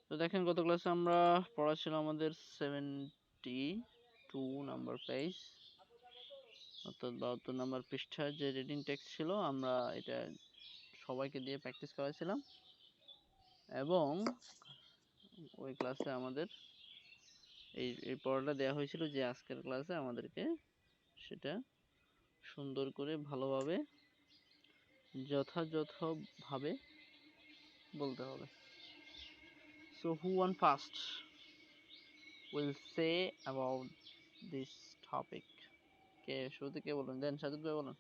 তো দেখেন গত ক্লাসে আমরা পড়া ছিল আমাদের 72 নাম্বার পেজ, অর্থাৎ 72 নাম্বার পৃষ্ঠার যে রিডিং টেক্সট ছিল আমরা এটা সবাইকে দিয়ে প্র্যাকটিস করাছিলাম এবং ওই ক্লাসে আমাদের এই পড়াটা দেওয়া হয়েছিল যে আজকের ক্লাসে আমাদেরকে সেটা সুন্দর করে ভালোভাবে যথাযথভাবে বলতে হবে। So who won first will say about this topic? কে শুরুতে কে বলুন? দেন সাজিদ ভাই বলুন।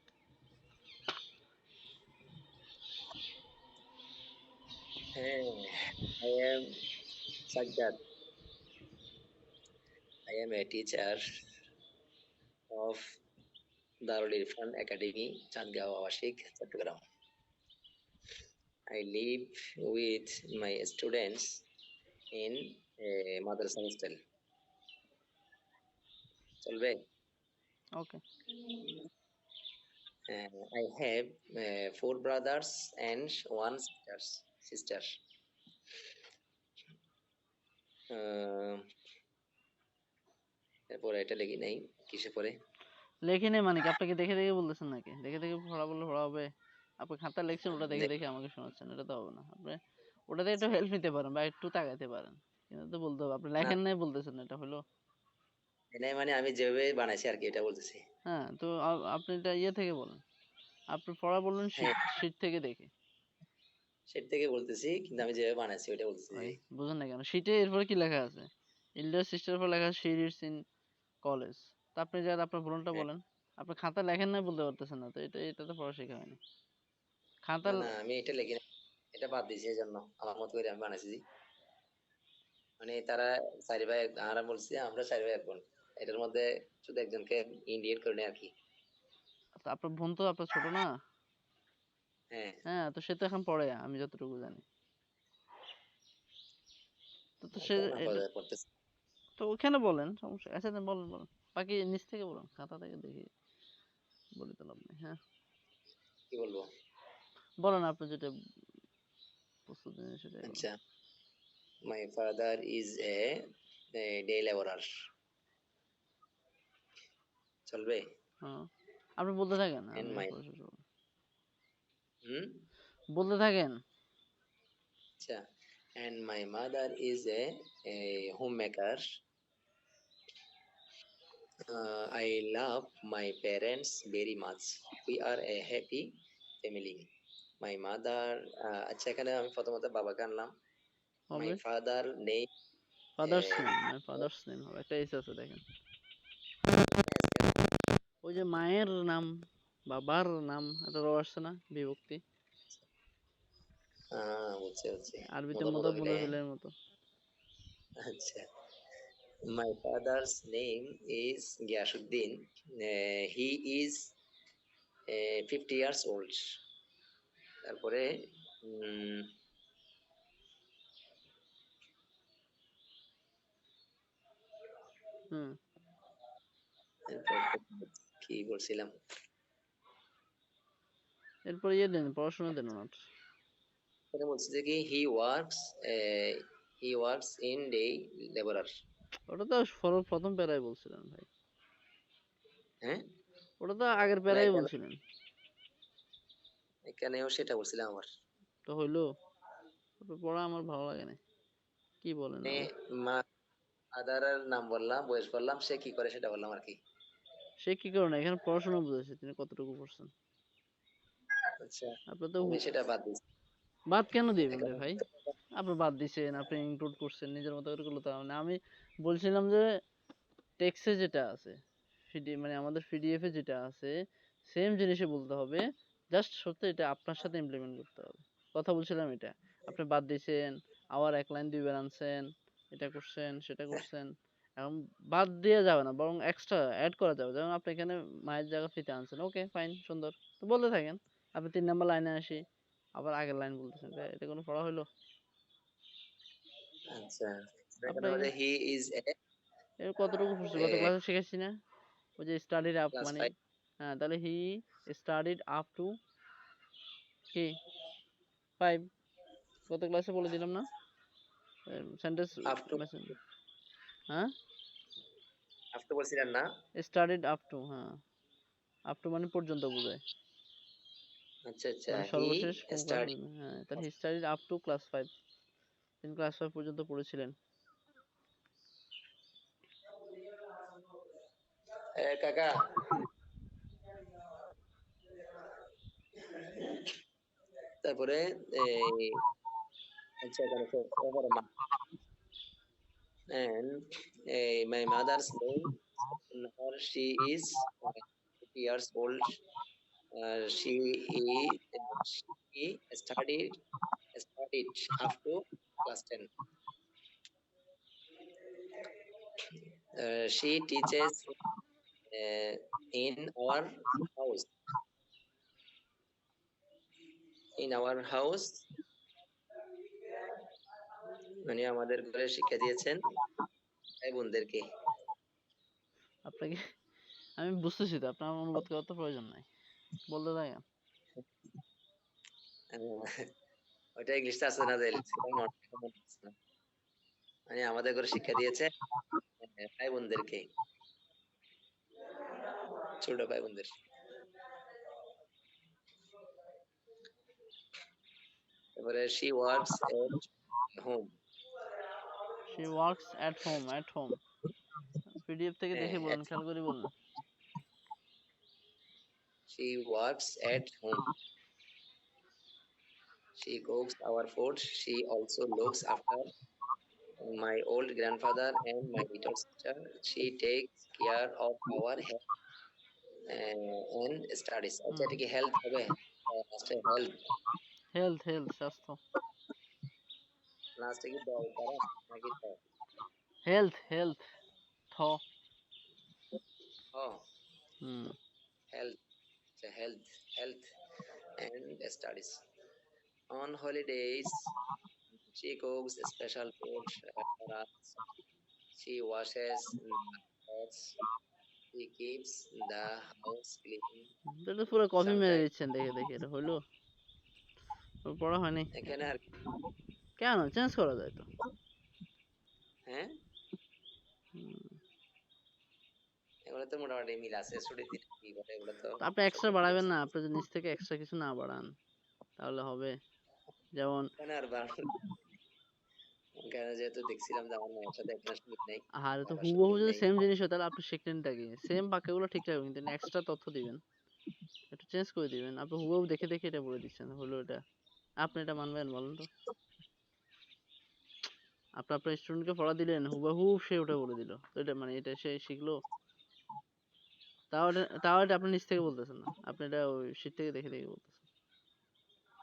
I am Sajjad. I am a teacher of Darul Irfan Academy, Chandgaon Awashik, Chattogram. I live with my students in a madrasa hostel. চলবে? Okay. I have 4 brothers and 1 sister. এরপর এটা লিখি নাই, কিসে পরে? লেখি নেই মানে কি? আপনাকে দেখে দেখে বলতেছেন নাকি? দেখে দেখে পড়া বললে পড়া হবে? আপনি খাতায় লিখছেন ওটা দেখে দেখে আমাকে শোনাচ্ছেন, এটা তো হবে না। আপনি ওটাতে একটু হেল্প নিতে পারেন বা একটু তাকাইতে পারেন, কিন্তু তো বলতে হবে। আপনি না, লেখেন নাই বলতেছেন, এটা হলো? নাই মানে আমি যেভাবে বানাইছি আর কি এটা বলতেছি। হ্যাঁ, তো আপনি এটা ইয়ে থেকে বলেন। আপনি পড়া বললেন হ্যাঁ, শীট থেকে দেখে। সেটা থেকে বলতেছি, কিন্তু আমি যেভাবে বানাইছি ওইটা বলতেছি। ভাই বুঝেন না কেন? শীটে এরপরে কি লেখা আছে? এল্ডার সিস্টার পর লেখা আছে she reads in college। তা আপনি যা আপনার ভুলটা হ্যাঁ, বলেন। আপনি খাতায় লেখেন নাই বলতে পারতেছেন না, তো এটা তো পড়া শেখা হয়নি। খাতা না আমি এটা লিখি নাই, এটা বাদ দিয়েছি এই জন্য আমার মতো করে আমি বানাইছি। মানে তারা 4 ভাই, আমরা বলছি আমরা 4 ভাই 1 বোন, এটার মধ্যে শুধু একজনকে ইন্ডিয়েট করে নেই আর কি। আপনার বোন তো আপনার ছোট না? হ্যাঁ, হ্যাঁ, তো সে তো এখন পড়ে আমি যতটুকু জানি। তো সে এখন এটা পড়তেছে। তো ওখানে বলেন, সমস্যা আচ্ছা দেন, বলেন বলেন। বাকি নিচ থেকে বলুন, খাতা থেকে দেখি বলে তো লাভ নেই। হ্যাঁ কি বলবো? বলেন, আপনি যেটা প্রস্তুতি নিয়ে সেটাই বলেন। আচ্ছা, my father is a day labourer. চলবে? হ্যাঁ, আপনি বলতে থাকেন, এন্ড আমি মাই পরে শেষ করবো। হুম বলতে থাকেন। আচ্ছা, and my mother is a home maker. I love my parents very much. We are a happy family. My mother, আচ্ছা এখানে আমি প্রথমত বাবাকে আনলাম। My হবে father name, father's name, my father's name হবে, একটা এস আছে দেখেন। ওই যে মায়ের নাম, বাবার নাম, একটা র আসছে না, বিভক্তি। বুঝছি বুঝছি, আরবিতে মুদর মুদর হইলে। মুদাফিলের মতো। আচ্ছা, my father's name is Gyasuddin. He is 50 years old. তারপরে উম, হুম, এরপর কি করছিলাম? এরপর ইয়ে দেন, পড়াশোনা দেন ওনার। এটা বলছে যে কি he works in day labourer. ওটা তো প্রথম প্যারায় বলছিলেন ভাই। হ্যাঁ, ওটা তো আগের না প্যারায় এখানে, বলছিলেন। এখানেও সেটা বলছিলাম আমার। তো হইলো, ওটা পড়া আমার ভালো লাগে না। কি বলেন মানে আবার? মা আদারের নাম বললাম, বয়স বললাম, সে কি করে সেটা বললাম আর কি। সে কি করে না, এখানে পড়াশোনা বুঝেছে তিনি কতটুকু পড়ছেন। আচ্ছা, আপনি তো আমি সেটা বাদ দিচ্ছি বাদ কেন দিবেন রে এখন। ভাই? আপনি বাদ দিছেন, আপনি ইনক্লুড করছেন নিজের মতো করে করলে তো হবে না। আমি বলছিলাম যে টেক্সটে যেটা আছে, মানে আমাদের পিডিএফ এ যেটা আছে সেম জিনিসই বলতে হবে, জাস্ট সত্য এটা আপনার সাথে ইমপ্লিমেন্ট করতে হবে। কথা বলছিলাম এটা। আপনি বাদ দিছেন, আবার এক লাইন দুইবার আনছেন, এটা করছেন সেটা করছেন। এখন বাদ দেওয়া যাবে না, বরং এক্সট্রা অ্যাড করা যাবে। যেমন আপনি এখানে মায়ের জায়গা ফিতে আনছেন, ওকে ফাইন, সুন্দর, তো বলতে থাকেন। আপনি 3 নাম্বার লাইনে আসি, আবার আগের লাইন বলতেছেন, এটা কোনো পড়া হইলো? আচ্ছা, এখানে আপনি বলছে হি ইজ এর কতটুকু পড়ছে, গত ক্লাসে শিখেছি না? ওই যে স্টাডিড আপ ক্লাস মানে, 5। হ্যাঁ তাহলে হি স্টাডিড আপ টু কি 5, গত ক্লাসে বলে দিলাম না? সেন্টেন্স আপ টু হ্যাঁ বলছিলেন না? স্টাডিড আপ টু, হ্যাঁ আপ টু মানে পর্যন্ত বোঝায়, আচ্ছা আচ্ছা, মানে হি সর্বশেষ কোন ক্লাস স্টাডি। পর্যন্ত। হ্যাঁ তাহলে হি স্টাডিড আপ টু ক্লাস 5, তিনি ক্লাস 5 পর্যন্ত পড়েছিলেন। কাকা, তারপরে এই আচ্ছা এখানে তো ওভার মা and my mother's name her she is 8 years old. She studied up to class 10. She teaches in our house. In our house মানে আমাদের ঘরে শিক্ষা দিয়েছেন ভাই বোনদেরকে। আপনাকে আমি বুঝতেছি তো, আপনার অনুবাদ করার তো প্রয়োজন নাই, বলতে থাকেন। ওইটা ইংলিশটা আছে না, সেটা মনে হচ্ছে না। মানে আমাদের ঘরে শিক্ষা দিয়েছে ভাই বোনদেরকে, ছোট ভাই বোনদের। তারপরে she works at home. She works at home, at home PDF থেকে দেখে বলেন, খেয়াল করে বলেন। she works at home. She cooks our food. She also looks after my old grandfather and my little sister. She takes care of our health and studies. আচ্ছা এটা কি health হবে? লাস্টে হেলথ, হেলথ, হেলথ স্বাস্থ্য, লাস্টে কি দাও তারা নাকি তো? হেলথ, হেলথ থ। ও হুম হেলথ, আচ্ছা health and studies. On holidays, she cooks special food for us. She washes the clothes. She keeps the house clean. এটা তো পুরো কপি মেরে Sometimes দিচ্ছেন দেখে দেখে, এটা হইলো? ওর পড়া হয়নি? এখানে আর কেন চেঞ্জ করা যায় তো। হ্যাঁ হুম, এগুলো তো মোটামুটি মিল আছে, ছুটি দিন কি বলে এগুলো তো তো আপনি এক্সট্রা সবগুলো মিল বাড়াবেন আছে। না, আপনি যদি নিচ থেকে এক্সট্রা কিছু না বাড়ান তাহলে হবে। যেমন এখানে আর এখানে যেহেতু দেখছিলাম যে আমার মায়ের সাথে এখানে মিল নেই, আর তো বাবার সাথে হুবহু মিল যদি নেই। সেম জিনিস হয় তাহলে আপনি শিখলেনটা কি, সেম বাক্যগুলো ঠিক রাখবেন কিন্তু এক্সট্রা তথ্য দিবেন, একটু চেঞ্জ করে দিবেন। আপনি হুবহু দেখে দেখে এটা বলে দিচ্ছেন, হলো এটা? আপনি এটা মানবেন বলেন তো? আপনি আপনার স্টুডেন্টকে পড়া দিলেন, হুবহু সে ওটা বলে দিল, তো এটা মানে এটা সে শিখলো? তাও এটা আপনি নিচ থেকে বলতেছেন না, আপনি এটা ওই শীট থেকে দেখে দেখে বলতেছেন।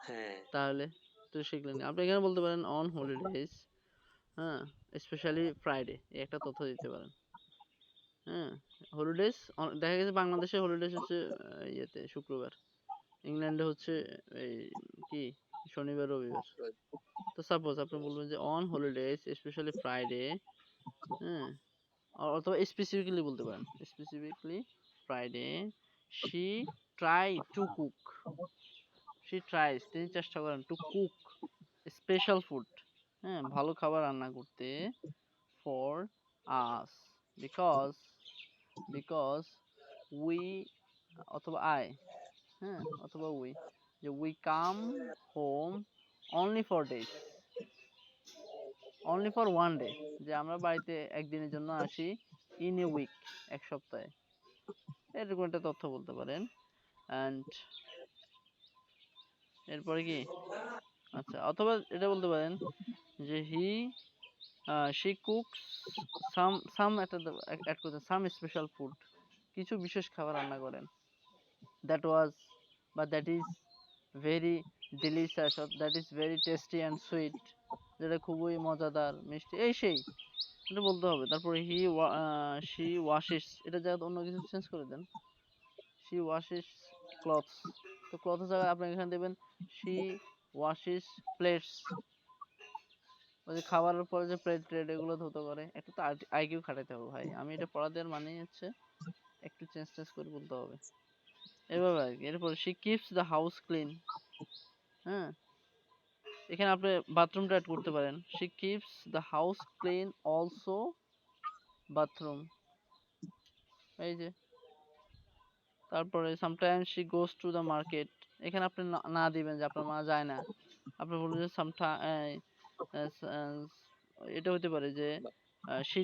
হ্যাঁ তাহলে তো শিখলেন না। আপনি এখানে বলতে পারেন অন হলিডেজ, হ্যাঁ স্পেশালি ফ্রাইডে, একটা তথ্য দিতে পারেন। হ্যাঁ হলিডেজ, দেখা গেছে বাংলাদেশে হলিডেজ হচ্ছে ইয়েতে শুক্রবার, ইংল্যান্ডে হচ্ছে এই কি শনিবার রবিবার। তো সাপোজ আপনি বলবেন যে অন হলিডেজ স্পেশালি ফ্রাইডে, হ্যাঁ অথবা স্পেসিফিক্যালি বলতে পারেন, specifically Friday she try to cook, she thrice তিনি চেষ্টা করেন, টু কুক স্পেশাল ফুড, হ্যাঁ ভালো খাবার রান্না করতে, for us, because because we অথবা আই, হ্যাঁ অথবা উই, যে we come home only for days, only for one day, যে আমরা বাড়িতে একদিনের জন্য আসি, ইন এ উইক এক সপ্তাহে, এরকম একটা তথ্য বলতে পারেন। অ্যান্ড এরপরে কি, আচ্ছা অথবা এটা বলতে পারেন যে শি কুকস সাম একটা অ্যাড করতে, সাম স্পেশাল ফুড, কিছু বিশেষ খাবার রান্না করেন, দ্যাট ওয়াজ বা that is very delicious, that is very tasty and sweet, যেটা খুবই মজাদার মিষ্টি এই সেই, এটা বলতে হবে। তারপরে শি ওয়াশেস, এটা জায়গায় অন্য কিছু চেঞ্জ করে দেন, শি ওয়াশেস ক্লথস, তো ক্লথের জায়গায় আপনি এখানে দেবেন শি ওয়াশেস প্লেটস, ওই যে খাবারের পরে যে প্লেট ট্রেট এগুলো ধুতো করে, একটু তো আইকিউ খাটাতে হবে ভাই, আমি এটা পড়া দেওয়ার মানেই হচ্ছে একটু চেঞ্জ টেঞ্জ করে বলতে হবে, এভাবে আর কি। এরপর she keeps the house clean, হ্যাঁ এখানে আপনি বাথরুমটা অ্যাড করতে পারেন। She keeps the house clean also bathroom, এই যে। তারপরে sometimes she goes to the market, এখানে আপনি না দিবেন যে আপনার মা যায় না, আপনি বলবেন যে এটা হতে পারে যে শি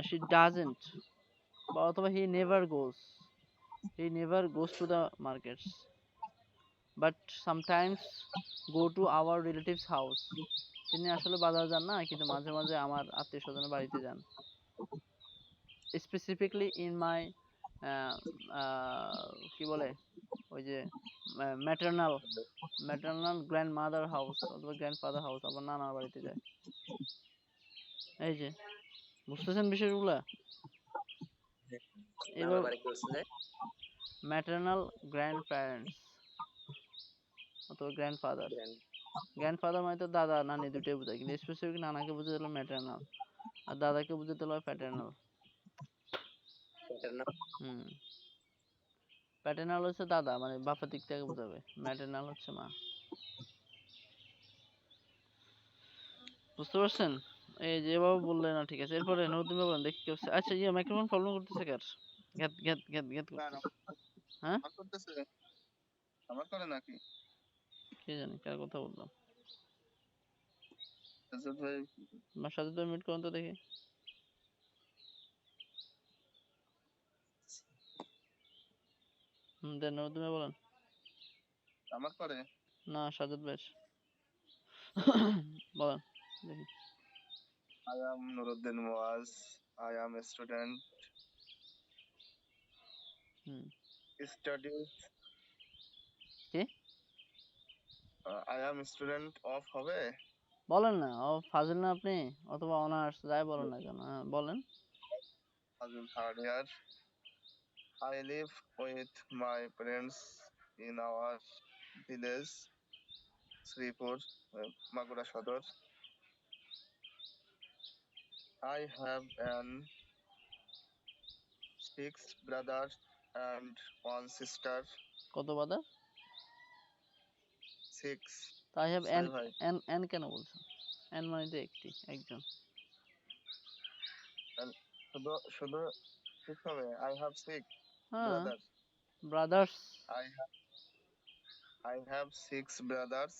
শি ডাজেন্ট, বা অথবা he never goes to the markets but sometimes go to our relatives house, তিনি আসলে বাজার যান না, কিন্তু মাঝে মাঝে আমার আত্মীয় স্বজনের বাড়িতে যান। স্পেসিফিকলি ইন মাই কি বলে ওই যে ম্যাটারনাল গ্র্যান্ড মাদার হাউস অথবা গ্র্যান্ড ফাদার হাউস, আবার নানার বাড়িতে যায়। এই যে, বুঝতেছেন বিষয়গুলা? এবার নানার বাড়ি কি বলছে? ম্যাটারনাল গ্র্যান্ড প্যারেন্টস অথবা grand father. Grand- grand father মানে তো দাদা নানি দুটোই বোঝায়, কিন্তু স্পেসিফিক নানাকে বুঝতে হলো ম্যাটারনাল, আর দাদাকে বুঝতে হলো প্যাটার্নাল। paternal হুম, প্যাটার্নাল হচ্ছে দাদা, মানে বাপের দিক থেকে বোঝাবে, ম্যাটারনাল হচ্ছে মা। বুঝতে পারছেন? এই যে এভাবে বললে না, ঠিক আছে। এরপরে নতুন বলেন দেখি কি হচ্ছে। আচ্ছা, ইয়ে মাইক্রোফোন প্রবলেম করতেছে কার? গ্যাত গ্যাত গ্যাত গ্যাত না না করতেছে। হ্যাঁ, আমার করতেছে, আমার করে নাকি? কে জানি কার কথা বললাম। আচ্ছা ভাই, আমার সাথে তো মিট করুন তো দেখি। দেন নতুন বলেন। আমার করে। না, সাজাদ বেশ বলেন দেখি। I am Nuruddin Muaz. I am a student. Hmm, Studies. কি I am student of হবে। বলেন না, ও ফাজিল না আপনি, অথবা অনার্স যাই বলেন না কেন, হ্যাঁ বলেন। As in third year. I live with my parents in our village, Sripur, Magura Shodor. I have an 6 brothers and 1 sister. কত বাদা? 6 তাই হ্যাভ এন, 6 ভাই। এন কেন বলছেন? এন মানে তো একটি, একজন। শুধু শুধু 6 হবে। I have 6 হ্যাঁ, brothers. Brothers. I have 6 brothers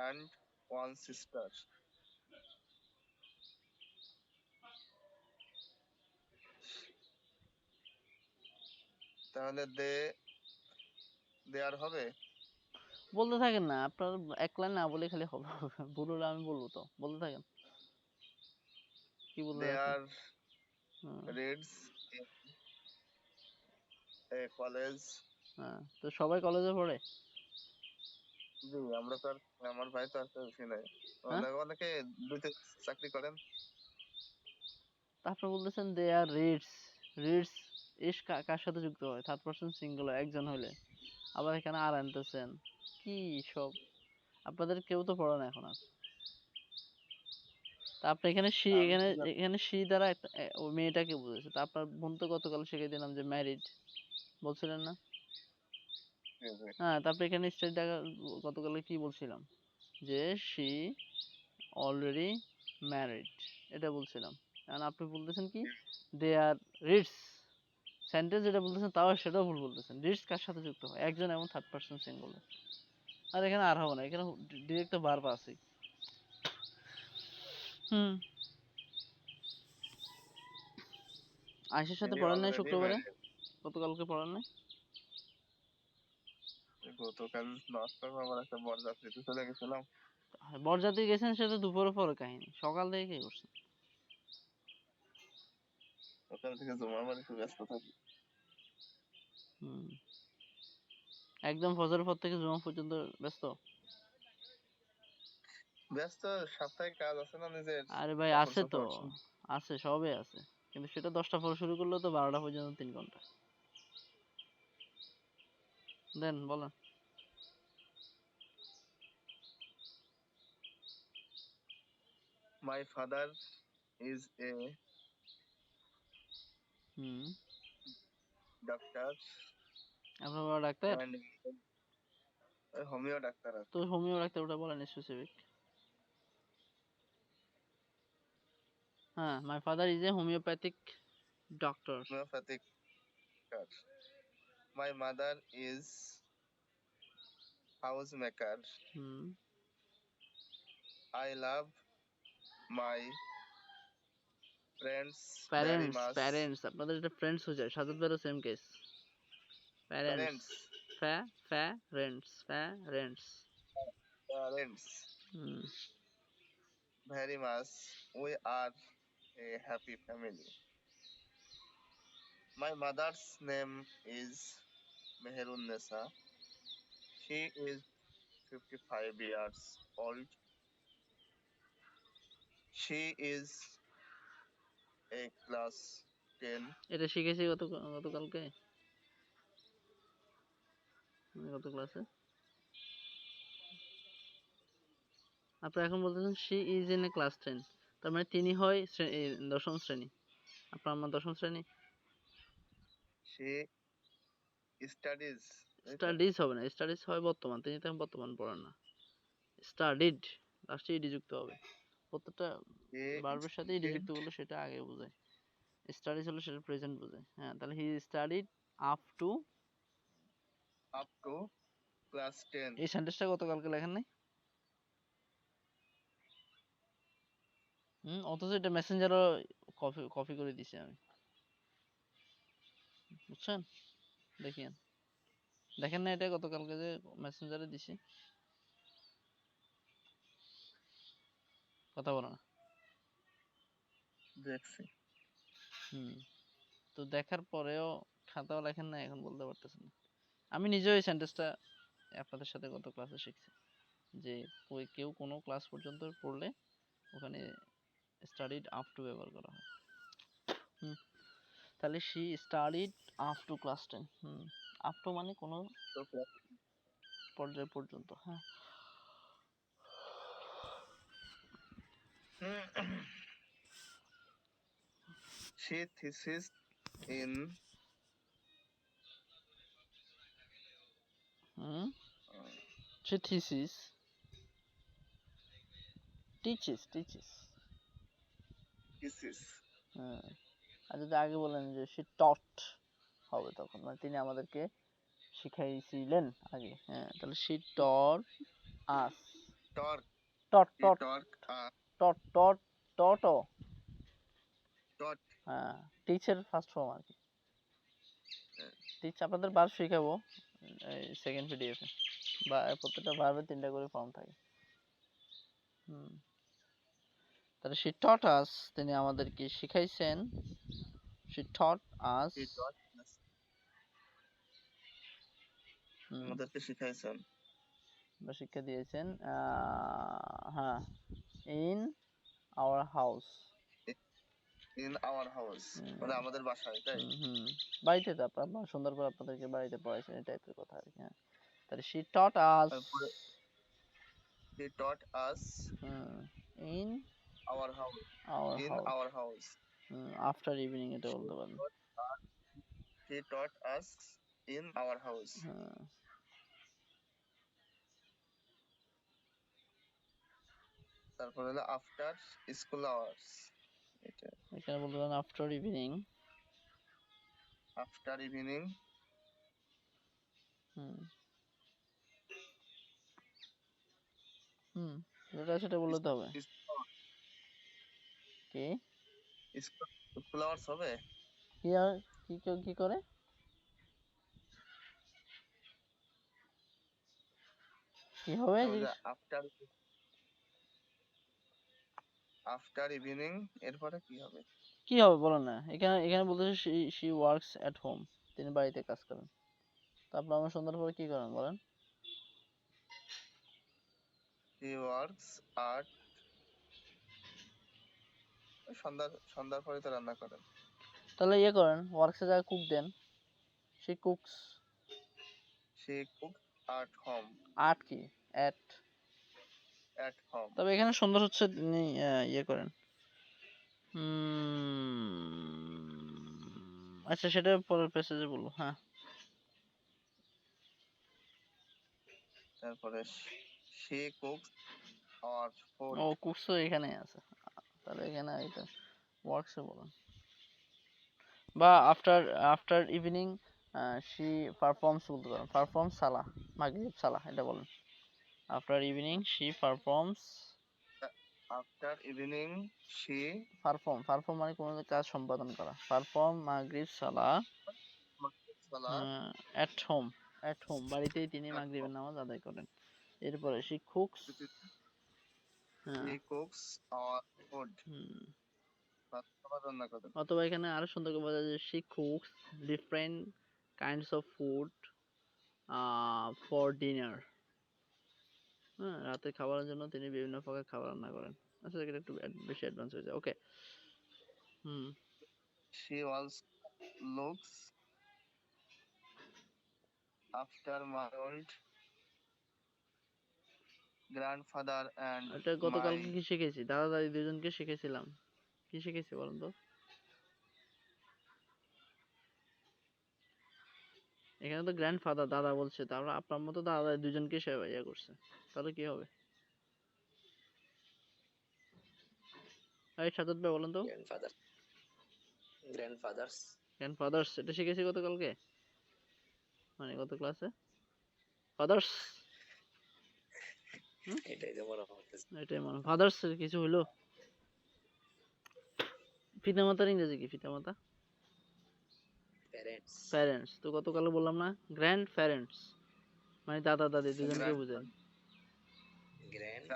and 1 sister. তাহলে দেয়ার হবে। বলতে থাকেন না, আপনার এক লাইন না বলে খালি হবে ভুল হলে আমি বলবো তো, বলতে থাকেন কি বলতে They যাচ্ছেন। are hmm, reads in a college. হ্যাঁ, তো সবাই কলেজে পড়ে? জি, আমরা তো আর, আমার ভাই তো আর কেউ বেশি নাই। হ্যাঁ, অনেকে দুইটা চাকরি করেন। তা আপনি বলতেছেন দে আর রিডস। রিডস ইস কার সাথে যুক্ত হয়? থার্ড পারসন সিঙ্গুলার, একজন হইলে। আবার এখানে আর আনতেছেন, কি সব? আপনাদের কেউ তো পড়ে না এখন আর। তা আপনি এখানে শি, আমি এখানে তো জানি। এখানে শি দ্বারা একটা ওই মেয়েটাকে বুঝেছে। তা আপনার বোন তো গতকাল শিখিয়ে দিলাম যে ম্যারিড, বলছিলেন না? জি, জি। হ্যাঁ, তারপরে এখানে স্টেটটা গতকালে কি বলছিলাম, যে শি অলরেডি ম্যারিড, এটা বলছিলাম। কারণ আপনি বলতেছেন কি দে আর রিডস, সেন্টেন্স যেটা বলতেছেন তাও সেটাও ভুল বলতেছেন। রিডস কার সাথে যুক্ত হয়? একজন এবং থার্ড পারসন সিঙ্গুলার। আর এখানে আর হবে না, এখানে ডিরেক্ট ভার্ব আছে। হুম, আয়েশার সাথে তিনি পড়েন নাই অলরেডি শুক্রবারে? ম্যারিড। গতকালকে পড়েন নাই? গতকাল নষ্ট আমার একটা বরযাত্রীতে চলে গেছিলাম। বরযাত্রী গেছেন সেটা দুপুরে পরে কাহিনী, সকাল থেকে কি করছেন? সকাল থেকে জমার বাড়িতে ব্যস্ত থাকি। হুম, একদম ফজর পর থেকে জুমা পর্যন্ত ব্যস্ত? ব্যস্ত, সাপ্তাহিক কাজ আছে না নিজের, আরে ভাই কাপড় আছে তো, চোপড়। আছে, সবই আছে, কিন্তু সেটা 10টা পরে শুরু করলেও তো 12টা পর্যন্ত 3 ঘন্টা। দেন বলেন। My father is a hmm, doctor আপনার বাবা ডাক্তার? and হোমিও ডাক্তার তো আছে। হোমিও ডাক্তার, ওটা বলেন স্পেসিফিক। হ্যাঁ, my father is a homeopathic doctor. homeopathic doctor. My mother is housemaker. হুম, I love my friends very parents much. Parents আপনাদের এটা ফ্রেন্ডস হয়ে যায়, সাজাদ ভাইয়েরও same case. Parents, Parents, parents. parents, হুম, very much. We are a happy family. My mother's name is Meherun Nessa. She is 55 years old. She is a class 10. এটা শিখেছি গতকালকে, গত ক্লাসে। আপনারা এখন বলতেছেন she is in a class 10, তার মানে তিনি হয় দশম শ্রেণী। আপনার আমার দশম শ্রেণী। She studies. তাই তো? স্টাডিজ হবে না, স্টাডিজ হয় বর্তমান, তিনি তো এখন বর্তমান পড়েন না। স্টাডিড, লাস্টে ইডি যুক্ত হবে। প্রত্যেকটা She ভার্বের সাথে ইডি studied যুক্ত করলে সেটা আগে বোঝায়, স্টাডিজ হলে সেটা প্রেজেন্ট বোঝায়। হ্যাঁ, তাহলে হি studied up to, up to class 10. এই সেন্টেন্সটা গতকালকে লেখেন নাই? অথচ এটা মেসেঞ্জারও কপি করে দিছি আমি, বুঝছেন? দেখেন না এটা গতকালকে যে মেসেঞ্জারে দিছি? কথা বলো না। দেখছি। তো দেখার পরেও খাতাও লেখেন না, এখন বলতে পারতেছেন না। আমি নিজেও এই সেন্টেন্সটা আপনাদের সাথে গত ক্লাসে শিখছি, যে কেউ কোনো ক্লাস পর্যন্ত পড়লে ওখানে স্টাডিড আপ টু ব্যবহার করা হয়। তাহলে she studied up to class 10। Up to মানে কোনো তো পর্যায় পর্যন্ত। হ্যাঁ, she thesis in she thesis teaches। thesis. হ্যাঁ, আর যদি আগে বলেন যে she taught হবে, তখন মানে তিনি আমাদেরকে শিখাইছিলেন আগে। হ্যাঁ, তাহলে she taught us। Torque. taught She taught torque. taught taught taught O, Taught. হ্যাঁ, টিচের ফার্স্ট ফর্ম আর কি। হ্যাঁ। টিচ আপনাদের ভার্ব শিখাবো এই সেকেন্ড পিডিএফে, বা প্রত্যেকটা ভার্বের 3টা করে ফর্ম থাকে। তাহলে she taught us, তিনি আমাদেরকে শিখাইছেন। she taught us, She taught us. আমাদেরকে শিখাইছেন। বা শিক্ষা দিয়েছেন। হ্যাঁ, in our house। In our house. মানে আমাদের বাসায়, তাই? বাড়িতে তো আপনার সুন্দর করে আপনাদেরকে বাড়িতে পড়াইছেন, এই টাইপের কথা আর কি। হ্যাঁ, তাহলে she taught us তারপরে she taught us in our house. our In house our house. after evening, এটা বলতে পারেন। She taught us in our house. তারপর হলো after school hours. এটা এখানে বলতে পারেন after evening। after evening. যেটা সেটা বললে তো হবে। কি school hours হবে? কি করে? কি হবে? after evening এরপরে কি হবে? কি হবে বলেন না। এখানে বলতেছে she works at home, তিনি বাড়িতে কাজ করেন। তারপর আমরা সন্ধ্যার পরে কি করেন বলেন? She works at সন্ধ্যার পরে তো রান্না করেন। তাহলে ইয়ে করেন, ওয়ার্কসে জায়গায় কুক দেন, she cooks at home. at কি at home. তবে এখানে সুন্দর হচ্ছে তিনি ইয়ে করেন। আচ্ছা, সেটা পরের প্যাসেজে বলবো। হ্যাঁ, তারপরে she cooks our food. ও কুকস এখানে আছে, তাহলে এখানে এটা works এ বলেন, বা আফটার ইভিনিং she performs বলতে পারেন, performs সালাহ, মাগরিব সালাহ এটা বলেন। After evening she performs, After evening, she perform মানে কোনো কাজ সম্পাদন করা, পারফর্ম মাগরিব সালাহ salah এট হোম বাড়িতেই তিনি at মাগরিবের home. নামাজ আদায় করেন। এরপরে she cooks, He cooks our food. খাবার রান্না করেন। অথবা এখানে আরো সুন্দর করে বোঝা যায় she cooks different kinds of food for dinner, হ্যাঁ রাতে খাবারের জন্য তিনি বিভিন্ন প্রকার খাবার রান্না করেন। আচ্ছা এটা একটু বেশি অ্যাডভান্স হয়ে যায়, ওকে। She also looks after my old grandfather and এটা my গতকালকে কি শিখেছি, দাদা দাদি দুজনকে শিখেছিলাম, কি শিখেছি বলুন তো? এখানে তো গ্র্যান্ডফাদার দাদা বলছে, তারপর আপনার মতো দাদা দাদি দুজনকে সে ইয়ে করছে, তাহলে কি হবে? এই সাজাদ ভাই বলেন তো। grandfathers গ্র্যান্ডফাদার্স এটা শিখেছি গতকালকে, মানে গত ক্লাসে ফাদার্স, এটাই তো বড় কথা। এটাই মনে ফাদার্স কিছু হইলো। পিতামাতার ইংরেজি কি? পিতামাতা parents প্যারেন্টস, তো গতকাল বললাম না গ্র্যান্ড প্যারেন্টস মানে দাদা দাদি দুজনকে বোঝায়। grand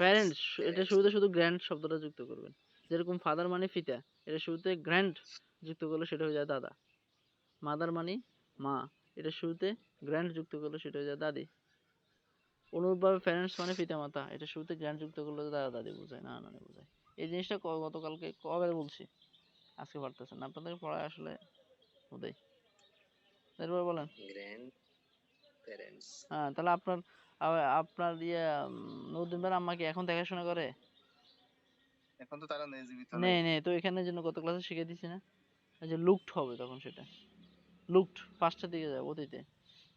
প্যারেন্টস এটা শুরুতে শুধু গ্র্যান্ড শব্দটা যুক্ত করবেন, যেরকম ফাদার মানে পিতা, এটা শুরুতে গ্র্যান্ড যুক্ত করলে সেটা হয়ে যায় দাদা। মাদার মানে মা, এটা শুরুতে গ্র্যান্ড যুক্ত করলে সেটা হয়ে যায় দাদি। অনুরূপভাবে প্যারেন্টস মানে পিতামাতা, এটা শুরুতে গ্র্যান্ড যুক্ত করলে দাদা দাদি বোঝায়, না নানি বোঝায়। এই জিনিসটা গতকালকে কবে বলছি, আজকে পারতেছেন না, আপনাদের পড়ায় আসলে বোধহয়। এরপর বলেন। grandparents হ্যাঁ তাহলে আপনার ইয়ে নদীন ভাইয়ের আম্মা কি এখন দেখাশোনা করে? এখন তো তারা নেই, জীবিত নেই নেই। নেই, তো এখানে জন্য গত ক্লাসে শিখিয়ে দিছি না, এই যে লুকড হবে তখন, সেটা লুকড পাঁচটার দিকে যাবে অতীতে,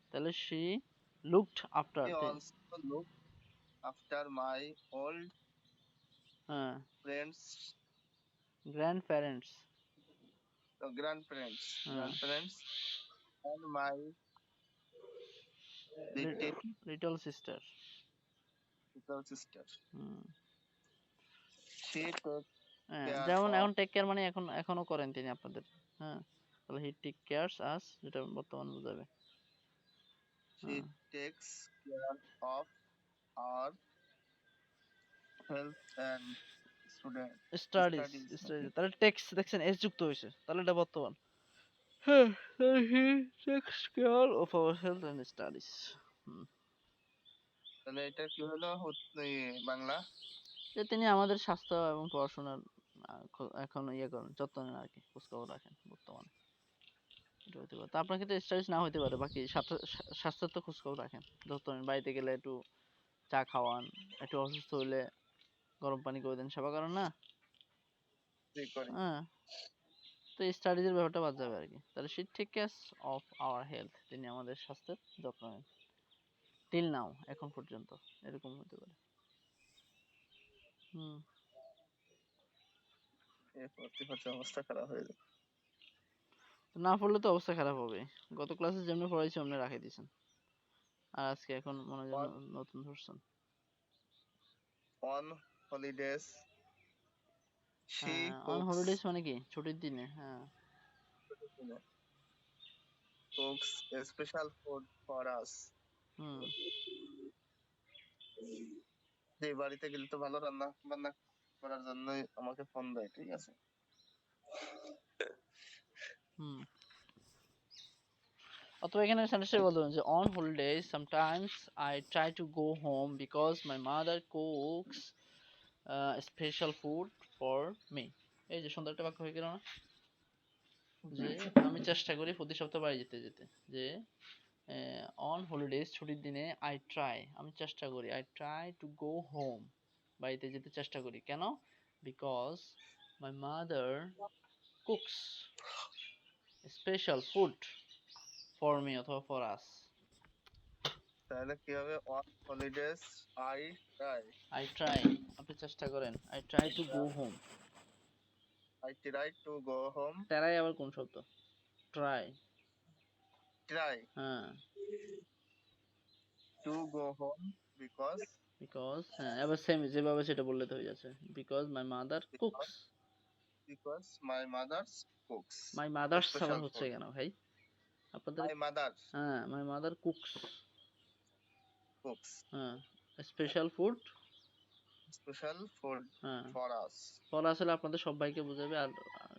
তাহলে she looked after, He also looked after my old হ্যাঁ friends, grandparents, grandparents, হ্যাঁ and my little sister, little sister. Hmm. She took হ্যাঁ care যেমন of এখন টেক কেয়ার মানে এখনো করেন তিনি আপনাদের, হ্যাঁ তাহলে he take cares us, যেটা বর্তমান বোঝাবে। she takes care of our health and studies, studies. তাহলে টেক্স দেখছেন এস যুক্ত হয়েছে, তাহলে এটা বর্তমান। হ্যাঁ তাহলে he takes care of our health and studies, তাহলে এটা কি হলো বাংলা? যে তিনি আমাদের স্বাস্থ্য এবং পড়াশোনার এখন ইয়ে করেন, যত্ন নেন আর কি, খোঁজখবর রাখেন বর্তমানে, এটা হতে পারে। তা আপনার ক্ষেত্রে স্টাডিজ না হতে পারে, বাকি স্বাস্থ্যের তো খোঁজখবর রাখেন, যত্ন নেন, বাড়িতে গেলে একটু চা খাওয়ান, একটু অসুস্থ হইলে গরম পানি করে দেন, সেবা করেন না? হ্যাঁ, তো স্টাডিজের ব্যাপারটা বাদ যাবে আর কি। তাহলে she take care of our health, তিনি আমাদের স্বাস্থ্যের যত্ন নেন, টিল নাও, এখন পর্যন্ত, এরকম হতে পারে। অবস্থা খারাপ হয়ে যাবে। না পড়লে তো অবস্থা খারাপ হবে, গত ক্লাসে যেমনি পড়াইছি অমনি রাখাই দিয়েছেন, আর আজকে এখন মনে হয় নতুন ধরছেন। On holidays she on cooks holidays মানে কি? ছুটির দিনে, হ্যাঁ cooks a special food for us. যে বাড়িতে গেলে তো ভালো রান্না বান্না করার জন্য আমাকে ফোন দেয়, ঠিক আছে? অথবা এখানে সেন্টেন্সে বলবেন যে on holidays sometimes I try to go home because my mother cooks special food for me. এই যে সুন্দর একটা বাক্য হয়ে গেল না, যে আমি চেষ্টা করি প্রতি সপ্তাহে বাড়ি যেতে যে on holidays ছুটির দিনে I try, আমি চেষ্টা করি, I try to go home, বাড়িতে যেতে চেষ্টা করি, কেন? because my mother cooks special food for me অথবা for us. তাহলে কি হবে? On holidays I try I try, আপনি চেষ্টা করেন, I try to go home, I try to go home. Try আবার কোন শব্দ? ট্রাই। Try হ্যাঁ, to go home because because হ্যাঁ এবার সেম যেভাবে সেটা বললে তো হয়ে যাচ্ছে। Because my mother cooks. my mother's cooks my mother's আবার special হচ্ছে food. কেন ভাই? আপনাদের My mother হ্যাঁ, মাই মাদার কুকস। cooks হ্যাঁ, স্পেশাল ফুড। special food হ্যাঁ, for us. ফর আসলে আপনাদের সবাইকে বোঝাবে, আর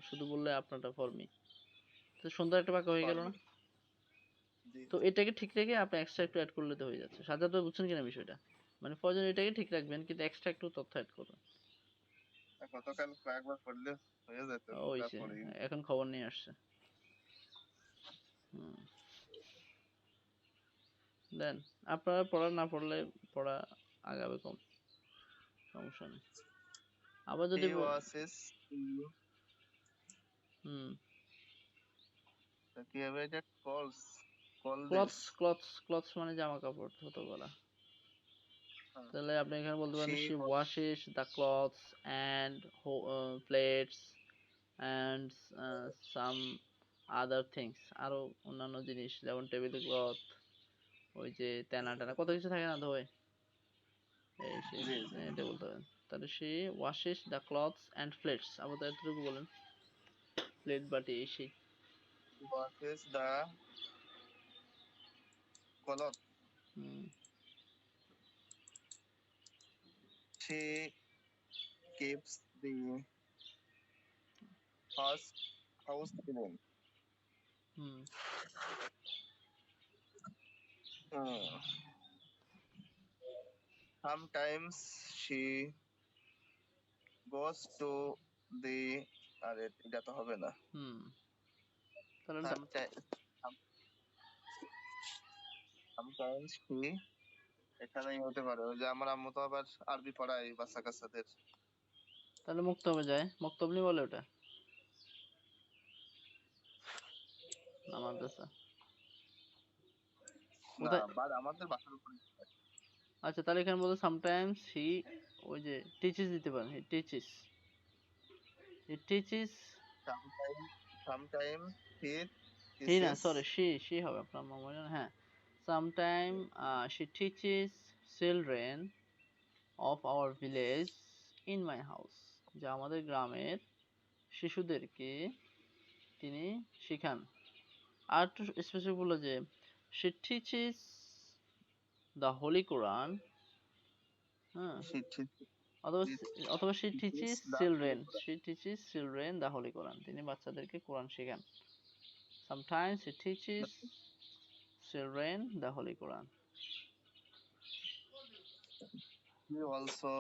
শুধু বললে আপনারটা ফর মি। তো সুন্দর একটা বাক্য হয়ে For গেল না? me. জি, তো এটাকে ঠিক রেখে আপনি এক্সট্রা একটু অ্যাড করলে তো হয়ে যাচ্ছে। সাজাদ ভাই বুঝছেন কিনা বিষয়টা? মানে প্রয়োজন এটাকে ঠিক রাখবেন, কিন্তু এক্সট্রা একটু তথ্য অ্যাড করবেন। গতকাল কয়েকবার পড়লে হয়ে যেত, ওই পুরা সে, পড়ি। এখন খবর নিয়ে আসছে। হুম, দেন আপনারা পড়া না পড়লে পড়া আগাবে কম, সমস্যা নেই। আবার যদি He was his হুম, কি হবে এটা call clothes this. Clothes clothes মানে জামা কাপড়, ধুতো বলা। হ্যাঁ। তাহলে আপনি এখানে বলতে পারেন She she washes the clothes and plates and some other things, আরো অন্যান্য জিনিস যেমন টেবিল ক্লথ, ওই যে তেনা টেনা কত কিছু থাকে না ধোয়, এই সেই জি, জি। এটা বলতে পারেন। তাহলে she washes the clothes and plates, আবার এতটুকু বলেন, প্লেট বাটি এই সেই। washes the cloth. Hmm, She keeps the house clean. Hmm, Hmm. Sometimes she goes to the আরে এটা তো হবে না। হুম, তাহলে Sometimes she এখানেই হতে পারে, ওই যে আমার আম্মু তো আবার আরবি পড়ায় বাচ্চা কাচ্চাদের। তাহলে মুক্তবে যায়, মুক্তবনি বলে ওটা না মাদ্রাসা না, কোথায়? আমাদের বাসার উপরে। আচ্ছা, তাহলে এখানে বলতে সামটাইমস হি, ওই যে টিচিস দিতে পারেন, হি টিচিস, হি টিচিস, Sometimes he হি না teaches. সরি শি হবে আপনার মামা, হ্যাঁ। Sometime she teaches children of our village in my house, যা আমাদের গ্রামের শিশুদেরকে তিনি শিখান। আর একটু স্পেসিফিক বললো যে she teaches the holy Quran, হ্যাঁ, She teaches অথবা অথবা she teaches the children, she teaches children the holy Quran, তিনি বাচ্চাদেরকে কোরআন শেখান। Sometimes she teaches children the holy Quran. he also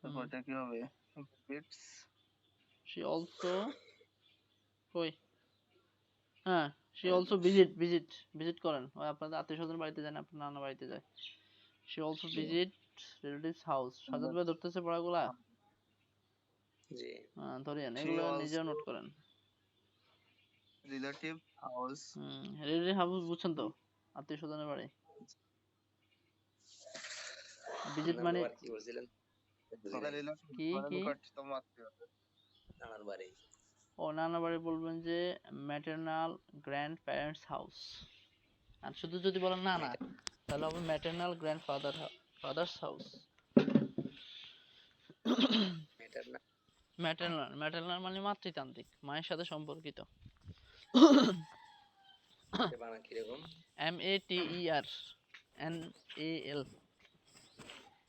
তারপরটা কি হবে? It's শি অলসো, কই, হ্যাঁ, শি অলসো ভিজিট করেন, ওই আপনাদের আত্মীয় স্বজন বাড়িতে যান, আপনার নানা বাড়িতে যায়। She also visit relatives house. Sajjad ভাই ধরতেছে পড়াগুলা? জি হ্যাঁ, ধরিয়েন, she এগুলো also নিজেও নোট করেন। relative house. রিলেটিভ হাউস বুঝছেন তো, আত্মীয় স্বজনের বাড়ি। ভিজিট মানে নাম্বার কি বলছিলেন? বুঝি নাই। কি কি? নিকটতম আত্মীয়। নানার বাড়ি। ও নানা বাড়ি বলবেন যে ম্যাটারনাল গ্র্যান্ড প্যারেন্টস হাউস। আর শুধু যদি বলেন না না, তাহলে হবে maternal grand father's house. Maternal maternal মানে মাতৃতান্ত্রিক, মায়ের সাথে সম্পর্কিত। বাংলা কিরকম? MATERNAL,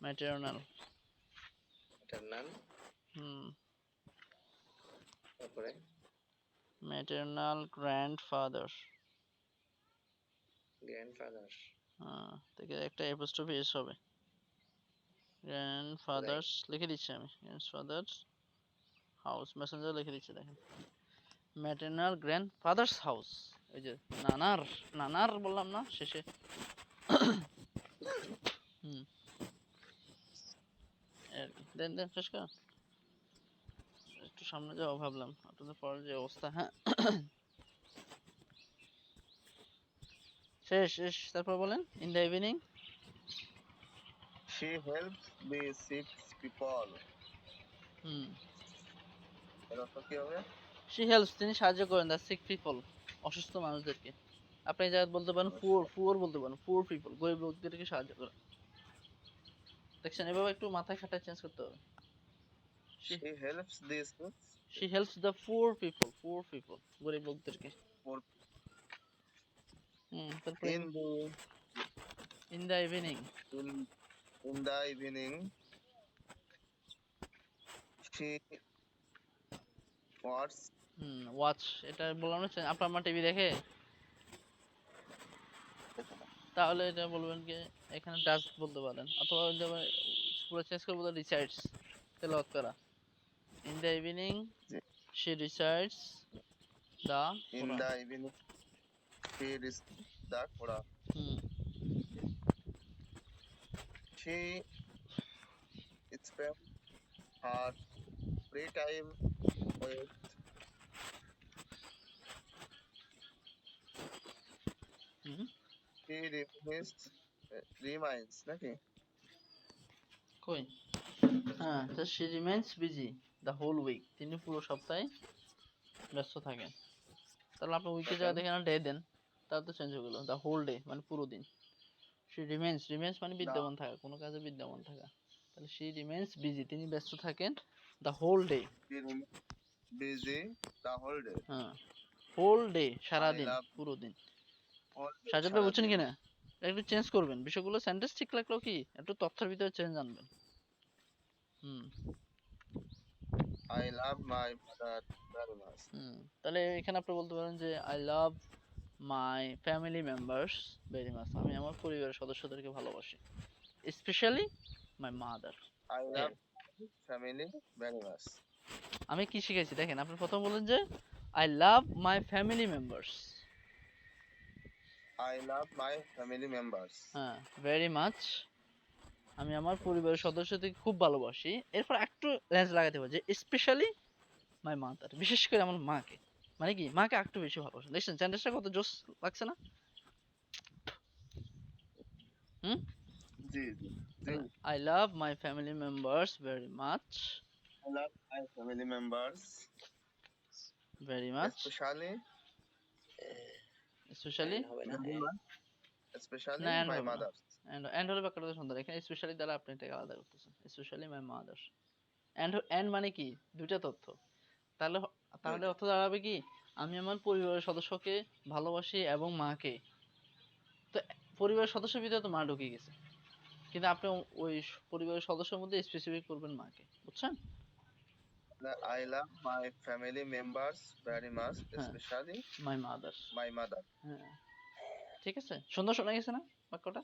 maternal. ম্যাটারনাল তারপরে ম্যাটারনাল গ্র্যান্ডফাদার, গ্র্যান্ডফাদার। থেকে একটা অ্যাপোস্ট্রফি এস হবে। গ্র্যান্ডফাদার্স লিখে দিচ্ছি আমি, গ্র্যান্ডফাদার্স হাউস, মেসেঞ্জার লিখে দিচ্ছি, দেখেন ম্যাটারনাল গ্র্যান্ডফাদার্স হাউস। ওই যে নানার নানার বললাম না শেষে। দেন দেন শেষ কর, একটু সামনে যাওয়া ভাবলাম, আপনাদের পরের যে অবস্থা। হ্যাঁ, শেষ তারপর বলেন in the evening She helps the sick people. এর অর্থ কি হবে? she helps তিনি সাহায্য করেন the sick people অসুস্থ মানুষদেরকে। আপনি এই জায়গায় বলতে পারেন poor বলতে পারেন poor people গরিব লোকদেরকে সাহায্য করেন। দেখছেন এভাবে একটু মাথায় খাটায় চেঞ্জ করতে হবে। she helps these she helps the poor people গরিব লোকদেরকে। poor তারপরে in the evening in in the evening she watch watch এটা বললাম না আপনার মা টিভি দেখে, তাহলে এটা বলবেন কি এখানে ডাস্ট বলতে পারেন, অথবা পুরো চেঞ্জ করে বলতে রিসার্চ তেলাওয়াত করা। in the evening she recites the in Quran. the evening she reads the Quran. She spends her free time with she reminds নাকি কই হ্যাঁ তো she remains busy the whole week তিনি পুরো সপ্তাহে ব্যস্ত থাকেন। তাহলে আপনি উইকে জায়গা দেখে না ডে দেন, তাহলে তো চেঞ্জ হয়ে গেল the whole day মানে পুরো দিন। she remains মানে বিদ্যমান থাকা, কোনো কাজে বিদ্যমান থাকা। তাহলে she remains busy তিনি ব্যস্ত থাকেন the whole day she remains busy the whole day. হ্যাঁ whole day সারা I দিন love পুরো দিন। all day সাজাদ ভাই বুঝছেন সারাদিন। কিনা? একটু চেঞ্জ করবেন বিষয়গুলো, সেন্টেন্স ঠিক লাগলো কি একটু তথ্যের ভিতরে চেঞ্জ আনবেন। I love my mother very much. তাহলে এখানে আপনি বলতে পারেন যে I love my family members very much আমি আমার পরিবারের সদস্যদেরকে ভালোবাসি, especially my mother. I love my family very much. আমি কি শিখেছি দেখেন, আপনি প্রথম বলেন যে I love my family members, I love my family members. হ্যাঁ very much আমি আমার পরিবারের সদস্যদেরকে খুব ভালোবাসি। এরপর একটু রেঞ্জ লাগাতে হবে যে স্পেশালি মাই মাদার বিশেষ করে আমার মাকে, মানে কি মাকে একটু বেশি ভালোবাসি। দেখছেন সেন্টেন্সটা কত জোস লাগছে না? জি জি জি I love my family members very much I love my family members very much especially especially হবে না especially না and my হবে না, mother. and হলে বাক্যটা সুন্দর। এখানে স্পেশালি দ্বারা আপনি এটাকে আলাদা করতেছেন, স্পেশালি মাই মাদার। and মানে কি দুইটা তথ্য, তাহলে তাহলে অর্থ দাঁড়াবে কি আমি আমার পরিবারের সদস্যকে ভালোবাসি এবং মাকে। তো পরিবারের সদস্যের ভিতরে তো মা ঢুকে গেছে, কিন্তু আপনি ওই পরিবারের সদস্যের মধ্যে স্পেসিফিক করবেন মাকে, বুঝছেন? I love my family members very much especially my mother my mother. হ্যাঁ ঠিক আছে, সুন্দর শোনা গেছে না বাক্যটা?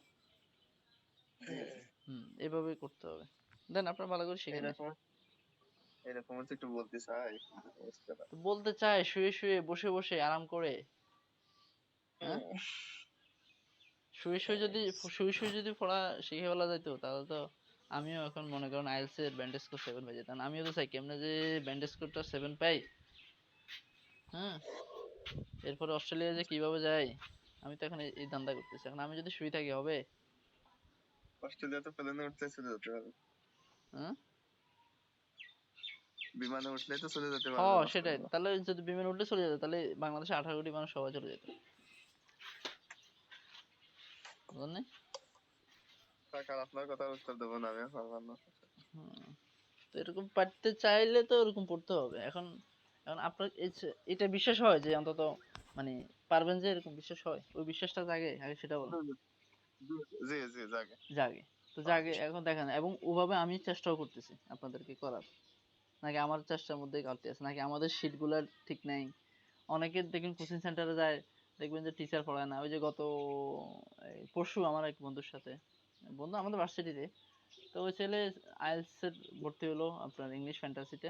এভাবেই করতে হবে। দেন আপনার ভালো করে শিখে নেন। এরকম তো একটু বলতে চাই বলতে চাই শুয়ে শুয়ে বসে বসে আরাম করে, হ্যাঁ শুয়ে শুয়ে যদি পড়া শিখে ফেলা যাইতো তাহলে তো আমিও এখন মনে করেন আইএলটিএস এর ব্যান্ডেজ স্কোর 7 পেয়ে যেতাম। আমিও তো চাই কেমনে যে ব্যান্ডেজ স্কোরটা 7 পাই, হ্যাঁ এরপরে অস্ট্রেলিয়া যে কিভাবে যাই আমি তো এখন এই ধান্দা করতেছি। এখন আমি যদি শুয়ে থাকি হবে? অস্ট্রেলিয়া তো প্লেনে উঠতে চলে যেতে হবে, হ্যাঁ বিমানে উঠলে তো চলে যেতে হ্যাঁ পারবে সেটাই। তাহলে যদি বিমান উঠলে চলে যেত, তাহলে বাংলাদেশে 18 কোটি মানুষ সবাই চলে যেত, বুঝলেন না? টাকা আপনার কথা উত্তর দেবো না আমি পারলাম না। তো এরকম পারতে চাইলে তো এরকম পড়তে হবে। এখন এখন আপনার এটা বিশ্বাস হয় যে অন্তত মানে পারবেন, যে এরকম বিশ্বাস হয়, ওই বিশ্বাসটা জাগে আগে সেটা বলো। জি জি জাগে জাগে তো জাগে। এখন দেখেন এবং ওভাবে আমি চেষ্টাও করতেছি আপনাদেরকে করার, নাকি আমার চেষ্টার মধ্যে ঘাটতি আছে, নাকি আমাদের শীট গুলার ঠিক নাই। অনেকে দেখেন কোচিং সেন্টারে যায় দেখবেন যে টিচার পড়ায় না। ওই যে গত পরশু আমার এক বন্ধুর সাথে, বন্ধু আমাদের ভার্সিটিতে, তো ওই ছেলে আইএলটিএস এর ভর্তি হলো আপনার ইংলিশ ফ্যান্টাসিতে,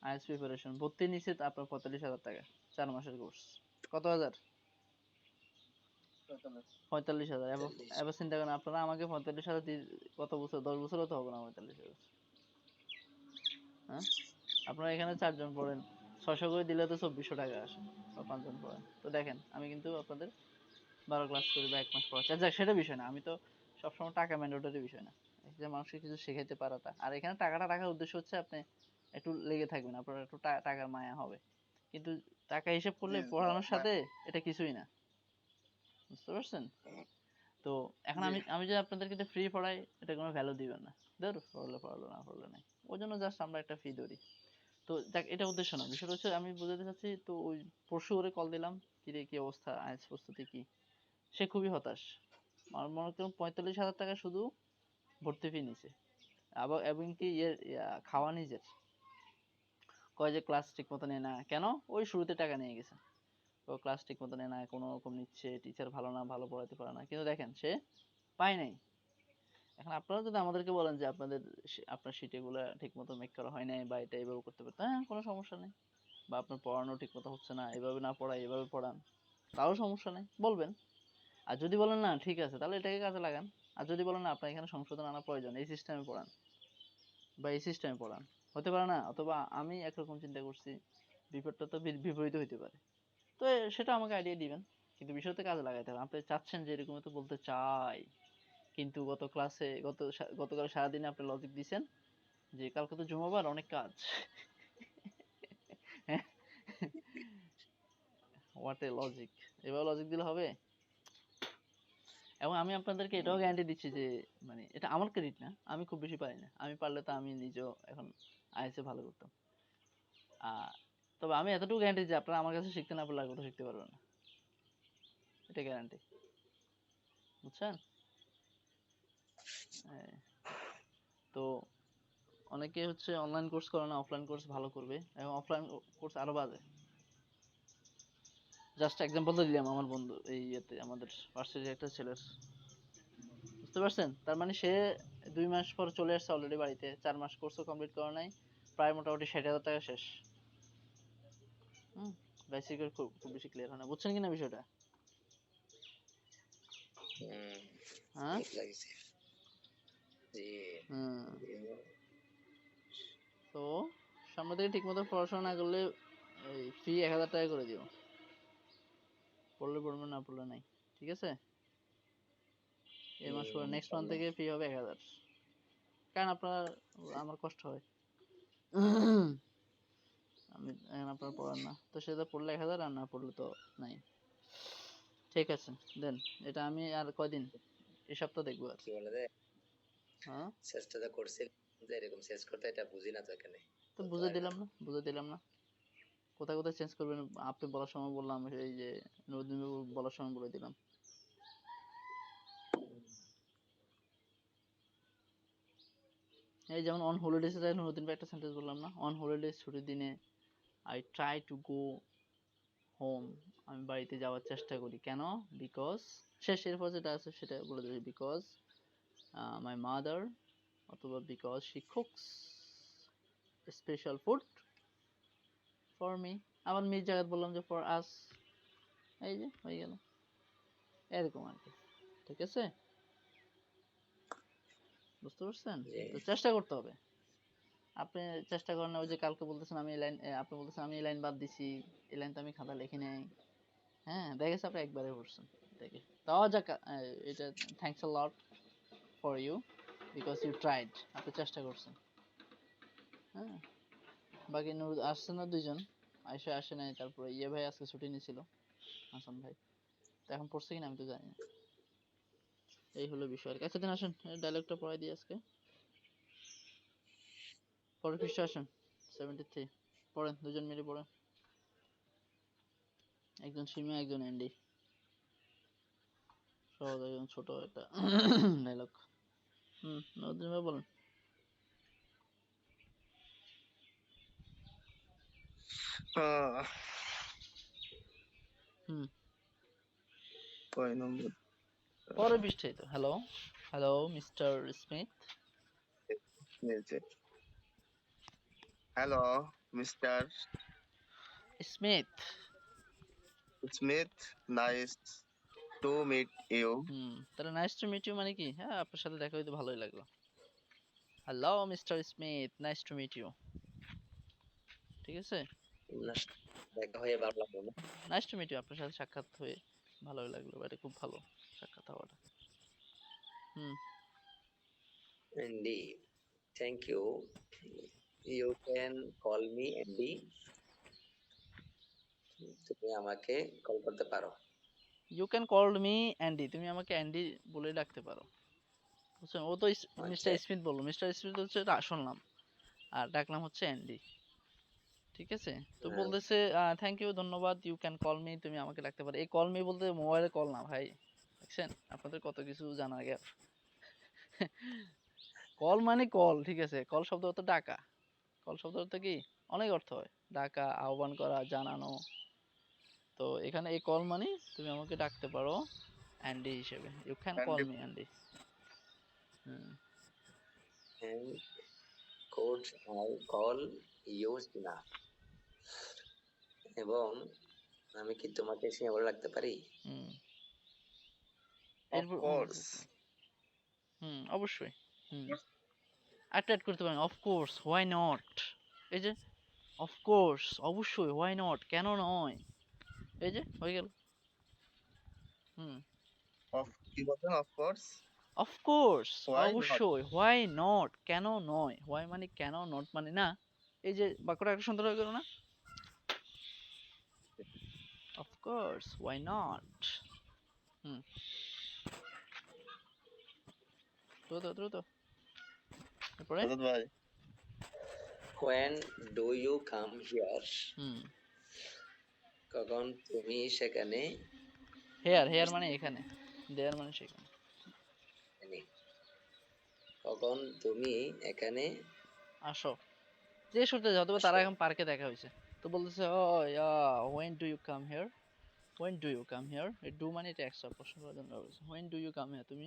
আইএলটিএস প্রিপারেশন ভর্তি নিচে আপনার 45,000 টাকা 4 মাসের কোর্স। কত হাজার? 45,000। এবার চিন্তা করেন আপনারা আমাকে 45,000 কত বছর, 10 বছরও তো হবে না 45,000, হ্যাঁ আপনারা এখানে 4 জন পড়েন, 600 করে দিলে তো 2400 টাকা আসে, বা 5 জন পড়েন। তো দেখেন আমি কিন্তু আপনাদের 12 ক্লাস করি বা 1 মাস পড়াচ্ছি, যাক সেটা বিষয় না। আমি তো সবসময় টাকা ম্যান্ডেটরি বিষয় না, যে মানুষকে কিছু শেখাইতে পারাটা। আর এখানে টাকাটা রাখার উদ্দেশ্য হচ্ছে আপনি একটু লেগে থাকবেন, আপনার একটু টাকার মায়া হবে, কিন্তু টাকা হিসেব করলে জি জি পড়ানোর সাথে এটা কিছুই না, বুঝতে পারছেন? তো এখন জি আমি যে আপনাদেরকে ফ্রি পড়াই, এটা কোনো ভ্যালু দিবেন না, ধর পড়লে পড়ালো না পড়লে নাই, ওই জন্য জাস্ট আমরা একটা ফি ধরি। তো দেখ, এটা উদ্দেশ্য না, বিষয়টা হচ্ছে আমি বোঝাতে চাচ্ছি। তো ওই পরশু ওরে কল দিলাম, কি রে কি অবস্থা, আইএলটিএস প্রস্তুতি কি? সে খুবই হতাশ। আমার মনে করুন 45,000 টাকা শুধু ভর্তি ফি নিছে, আবার এবং কি খাওয়া নিজের। কয় যে ক্লাস ঠিক মতো নেয় না কেন, ওই শুরুতে টাকা নিয়ে গেছে, তো ক্লাস ঠিক মতো নেয় না, কোনো রকম নিচ্ছে, টিচার ভালো না, ভালো পড়াতে পারে না, কিন্তু দেখেন সে পায় নাই। এখন আপনারা যদি আমাদেরকে বলেন যে আপনাদের আপনার শিটে গুলা ঠিক মতো মেক করা হয় নাই, বা এটা এইভাবে করতে পারতেন, হ্যাঁ কোনো সমস্যা নেই, বা আপনার পড়ানো ঠিক মতো হচ্ছে না, এভাবে না পড়াই এভাবে পড়ান, তাও সমস্যা নেই, বলবেন। আর যদি বলেন না ঠিক আছে, তাহলে এটাকে কাজে লাগান। আর যদি বলেন না আপনার এখানে সংশোধন আনা প্রয়োজন, এই সিস্টেমে পড়ান বা এই সিস্টেমে পড়ান, হতে পারে না, অথবা আমি একরকম চিন্তা করছি, বিপদটা তো বিপরীত হইতে পারে। তো সেটা আমাকে আইডিয়া দিবেন, কিন্তু বিষয়টা কাজে লাগাইতে হবে। আপনি চাচ্ছেন যে এরকম তো বলতে চাই, কিন্তু গত ক্লাসে গতকাল সারাদিনে আপনি লজিক দিছেন যে কালকে তো জুমাবার, অনেক কাজ। What a logic! এভাবে লজিক দিলে হবে? এবং আমি আপনাদেরকে এটাও গ্যারান্টি দিচ্ছি যে, মানে এটা আমার ক্রেডিট না, আমি খুব বেশি পারি না, আমি পারলে তো আমি নিজেও এখন আইএসএ ভালো করতাম। তবে আমি এতটুকু গ্যারান্টি যে আপনারা আমার কাছে শিখতে না পারলে আর কোথাও শিখতে পারবেন না, এটা গ্যারান্টি, বুঝছেন? এই, তো অনেকে হচ্ছে অনলাইন কোর্স করে না, অফলাইন কোর্স ভালো করবে, এবং অফলাইন কোর্স আরো বাজে। জাস্ট এক্সাম্পল তো দিলাম আমার বন্ধু এই ইয়েতে, আমাদের ভার্সিটির একটা ছেলের, বুঝতে পারছেন? তার মানে সে 2 মাস পর চলে আসছে অলরেডি বাড়িতে, 4 মাস কোর্সও কমপ্লিট করে নাই, প্রায় মোটামুটি 60,000 টাকা শেষ। হুম, বেসিকের খুব বেশি ক্লিয়ার হয় না, বুঝছেন কিনা বিষয়টা? হ্যাঁ। ঠিক লাগছে জি। হুম। তো সামনে থেকে ঠিক মতো পড়াশোনা না করলে এই ফি 1,000 টাকা করে দিও, পড়লে পড়বে, না পড়লে নাই, ঠিক আছে? এই মাস পরে নেক্সট মান্থ থেকে ফি হবে 1,000, কারণ আপনার, আমার কষ্ট হয়। আমি এখন আপনার পড়ার না, তো সেটা পড়লে 1,000, আর না পড়লে তো নাই। ঠিক আছে, দেন। এটা আমি আর কয়দিন, এই সপ্তাহ দেখবো আর। কি বলে যে হ্যাঁ, চেষ্টা তো করছি যে এরকম শেষ করতে, এটা বুঝি না তো এখানে, তো বলতে বুঝে পারি না। দিলাম না, বুঝে দিলাম না, কোথায় কোথায় চেঞ্জ করবেন আপনি বলার সময় বললাম, এই যে নদীন বলার সময় বলে দিলাম। এই যেমন অন হলিডেজ এ নতুন একটা সেন্টেন্স বললাম না, অন হলিডেজ ছুটির দিনে I try to go home, আমি বাড়িতে যাওয়ার চেষ্টা করি, কেন? বিকজ, শেষের পর যেটা আছে সেটা বলে দেবে, বিকজ মাই মাদার, অথবা because she cooks special food for me. আবার মির জায়গায় বললাম যে ফর আস, এই যে হয়ে গেল, এরকম আর কি, ঠিক আছে? বুঝতে পারছেন? জি তো চেষ্টা করতে হবে। আপনি চেষ্টা করেন না, ওই যে কালকে বলতেছেন আমি এই লাইন, আপনি বলতেছেন আমি এই লাইন বাদ দিছি, এই লাইন তো আমি খাতা লিখি নাই। হ্যাঁ, দেখেছি আপনি একবারে পড়ছেন, দেখে তাও যাক, এটা thanks a lot for you, because you tried, আপনি চেষ্টা করছেন। হ্যাঁ, বাকি নূর আসছে না, দুইজন আয়সা আসে নাই, তারপরে ইয়ে ভাই আজকে ছুটি নিয়েছিল, হাসান ভাই, তো এখন পড়ছে কিনা আমি তো জানি না। এই হলো বিষয় আর কি। আচ্ছা দিন আসেন, ডায়লগটা পড়াই দিই আজকে, পরের পৃষ্ঠা আসেন, 73 পড়েন, দুজন মিলে পড়েন, একজন সীমা একজন অ্যান্ডি, সহজ একদম ছোট একটা ডায়লগ। নদীন ভাই বলেন। আহ, হুম, কয় নম্বর? পরের পৃষ্ঠায় তো, hello hello mister Smith. Hello mister Smith. Smith, nice to meet you. তাহলে নাইস টু মিট ইউ মানে কি? হ্যাঁ, আপনার সাথে দেখা হইতে ভালোই লাগলো। Hello mister Smith, nice to meet you, ঠিক আছে? না, দেখা হয়ে ভালো লাগলো না। নাইস টু মিট ইউ, আপনার সাথে সাক্ষাৎ হয়ে ভালোই লাগলো, এটা খুব ভালো সাক্ষাৎ হওয়াটা। হুম, Indeed, thank you. You can call me Andy. তুমি আমাকে কল করতে পারো। You can call me Andy, তুমি আমাকে অ্যান্ডি বলে ডাকতে পারো। বুঝছেন, ও তো মিস্টার আচ্ছা স্মিথ বললো, মিস্টার স্মিথ হচ্ছে শুনলাম, আর ডাকনাম হচ্ছে অ্যান্ডি। ঠিক আছে, তো হ্যাঁ, বলতেছে থ্যাংক ইউ, ধন্যবাদ, ইউ ক্যান কল মি, তুমি আমাকে ডাকতে পারো। এই কল মি বলতে মোবাইলে কল না ভাই, দেখছেন আপনাদের কত কিছু জানা গ্যাপ। কল মানে কল, ঠিক আছে, কল শব্দ অর্থ ডাকা, কল শব্দ অর্থ কি অনেক অর্থ হয়, ডাকা, আহ্বান করা, জানানো। তো এখানে এই কল মানে তুমি আমাকে ডাকতে পারো অ্যান্ডি হিসেবে, you can call Andy. Me Andy. Hmm, and could I call you Sina? এবং আমি কি তোমাকে সিনা বলে রাখতে পারি? হুম, অফ এরপর কোর্স। হুম, অবশ্যই। হুম, একটা অ্যাড করতে পারেন, অফ কোর্স, হোয়াই নট। এই যে অফ কোর্স, অবশ্যই, হোয়াই নট, কেন নয়, এই যে হয়ে গেল। হুম, অফ কি বলছেন? Of course. Of course, why not? অবশ্যই, হোয়াই নট, কেন নয়, হোয়াই মানে কেন, নট মানে না। এই যে বাক্যটা একটা সুন্দর হয়ে গেল না? Of course, why not. হুম, দ্রুত দ্রুত, তারপরে সাজাদ ভাই, When do you come here? হুম, কখন তুমি সেখানে হেয়ার, হেয়ার মানে এখানে, দেয়ার মানে সেখানে। আসবে? কখন তুমি এখানে আসো, যে শুনতে যাও, তবে তারা আসো? এখন পার্কে দেখা হয়েছে, তো বলতেছে ও when do you come here, when do you come here, এই ডু মানে এটা এক্সট্রা প্রশ্ন করার জন্য বলছে, when do you come here, তুমি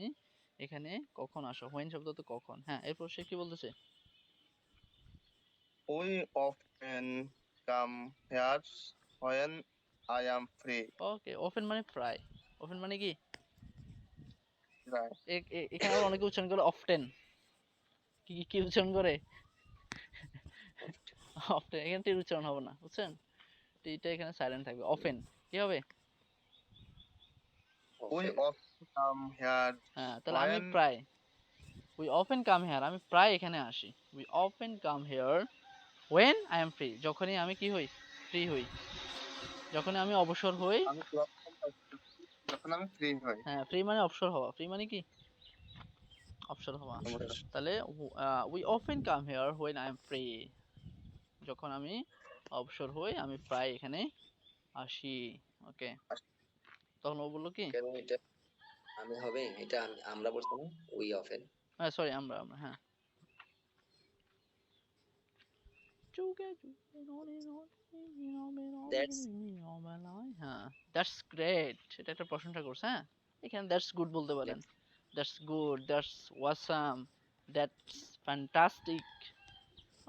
এখানে কখন আসো, হোয়েন শব্দ তো কখন। হ্যাঁ, এরপর সে কি বলতেছে, we often come here when I am free. Okay, often মানে প্রায়, অফেন মানে কি, রাইট। এখানে আবার অনেকে উচ্চারণ করে অফটেন, কি কি কি উচ্চারণ করে, অফটেন, এখানে টির উচ্চারণ হবে না, বুঝছেন, টিটা এখানে সাইলেন্ট থাকবে, অফেন কি হবে। We Often. Often come here হ্যাঁ, তাহলে আমি হোয়েন প্রায়, উই অফেন কাম হেয়ার, আমি প্রায় এখানে আসি, we often come here when I am free, যখনই আমি কি হই, ফ্রি হই, যখনই আমি অবসর হই। আমি যখন আমি ফ্রি হই। হ্যাঁ, ফ্রি মানে অবসর হওয়া, ফ্রি মানে কি অবসর হওয়া। নমস্কার। তাহলে we often come here when I am free, যখন আমি অবসর হই, আমি প্রায় এখানে আসি। ওকে, তখন ও বললো কি, কেন এটা আমি হবে? এটা আমরা বলছি না? We often. হ্যাঁ সরি, আমরা হ্যাঁ, That's হ্যাঁ, দ্যাটস গ্রেট, এটা একটা প্রশংসা করছে। হ্যাঁ, এখানে দ্যাটস গুড বলতে পারেন, that's that's good, that's awesome, that's fantastic,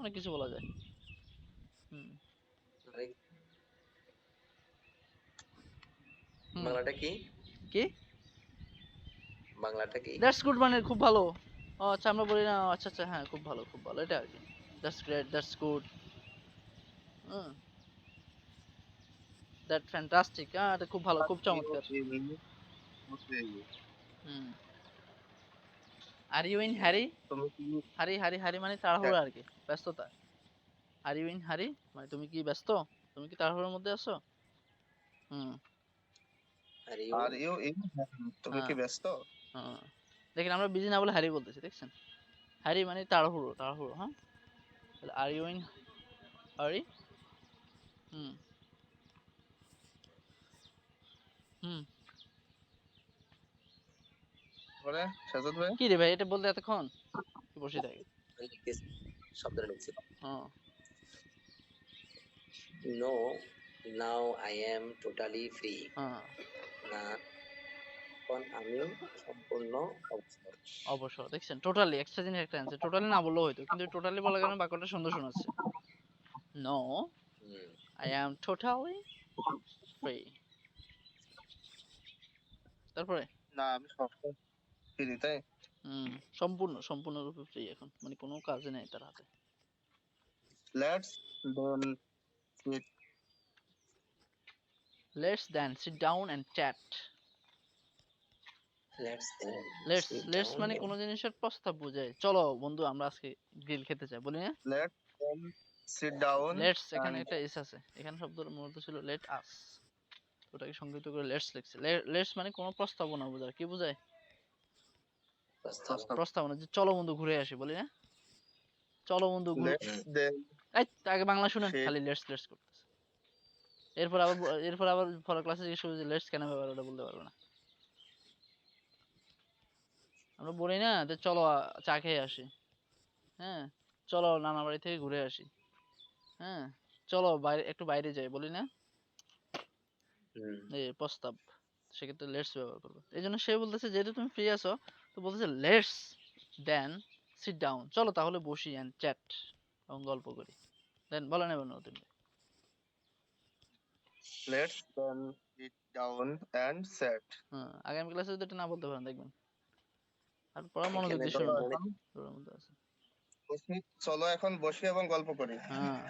অনেক কিছু বলা যায়। হুম, মানে হুম, বাংলাটা কি? কি বাংলাটা কি? দ্যাটস গুড মানে খুব ভালো। ও আচ্ছা, আমরা বলি না, আচ্ছা আচ্ছা, হ্যাঁ খুব ভালো, খুব ভালো, এটা আর কি, that's great, that's good, hmm, that fantastic, হ্যাঁ এটা খুব ভালো, খুব চমৎকার। হুম, আর ইউ ইন হ্যারি, তুমি কি হারি হারি হারি মানে তাড়াহুড়ো আর কি, ব্যস্ততা। আর ইউ ইন হারি মানে তুমি কি ব্যস্ত, তুমি কি তাড়াহুড়োর মধ্যে আছো। Hmm, are you are you in তুমি কি হ্যাঁ, ব্যস্ত? হ্যাঁ, দেখেন আমরা বিজি না বলে হ্যারি বলতেছি, দেখছেন, হ্যারি মানে তাড়াহুড়ো, তাড়াহুড়ো, হ্যাঁ, তাহলে আর ইউ ইন হারি। হুম, হুম, বলে সাজাদ ভাই। কি রে ভাই, এটা বলতে এতক্ষণ কি বসে থাকে। লিখতেছি, শব্দটা লিখছি। হ্যাঁ, No, now I am totally free. হ্যাঁ, না, এখন আমি সম্পূর্ণ অবসর। অবসর, দেখছেন, টোটালি এক্সট্রা জিনিস একটা আনছে, টোটালি না বললেও হয়তো, কিন্তু টোটালি বলার কারণে বাক্যটা সুন্দর শোনাচ্ছে। No, hmm, I am totally free, তারপরে না আমি সবসময় ফ্রি তাই। হুম, সম্পূর্ণরূপে ফ্রি এখন, মানে কোনো কাজে নেই তার হাতে। Let's then sit. Let's then sit down and chat. Let's let's sit let's down মানে and কোনো জিনিসের প্রস্তাব বোঝায়। চলো বন্ধু আমরা আজকে গ্রিল খেতে চাই, বলি না? let them sit down let's, এখানে and একটা এস আছে, এখানে শব্দটা মূলত ছিল লেট আস, ওটাকে সংযুক্ত করে লেটস লিখছে। লেটস মানে কোনো প্রস্তাবনা বোঝায়। কি বোঝায়? প্রস্তাব। প্রস্তাবনা, যে চলো বন্ধু ঘুরে আসি, বলি না? চলো বন্ধু let them এই আগে বাংলা শুনেন, sit খালি লেটস লেটস করতেছে। এরপর আবার পরের ক্লাসে জিজ্ঞেস করবে যে লেটস কেন ব্যবহার, ওটা বলতে পারবে না। আমরা বলি না যে চলো চা খেয়ে আসি, হ্যাঁ, চলো নানা বাড়ি থেকে ঘুরে আসি, হ্যাঁ, চলো বাইরে একটু বাইরে যাই, বলি না? হুম, এই প্রস্তাব, সেক্ষেত্রে লেটস ব্যবহার করবো। এই জন্য সে বলতেছে যেহেতু তুমি ফ্রি আছো, তো বলতেছে লেটস দেন সিট ডাউন, চলো তাহলে বসি অ্যান্ড চ্যাট, এবং গল্প করি। দেন বলে নেবেন নতুন। let them sit down and sit. হ্যাঁ, আগামী ক্লাসে যদি এটা না বলতে পারেন দেখবেন, আর পড়া মনোযোগ এখানে দিয়ে তো চলো শুনবেন। মনে এখন ওটার মধ্যে আছে। বসি, চলো এখন বসি এবং গল্প করি। হ্যাঁ,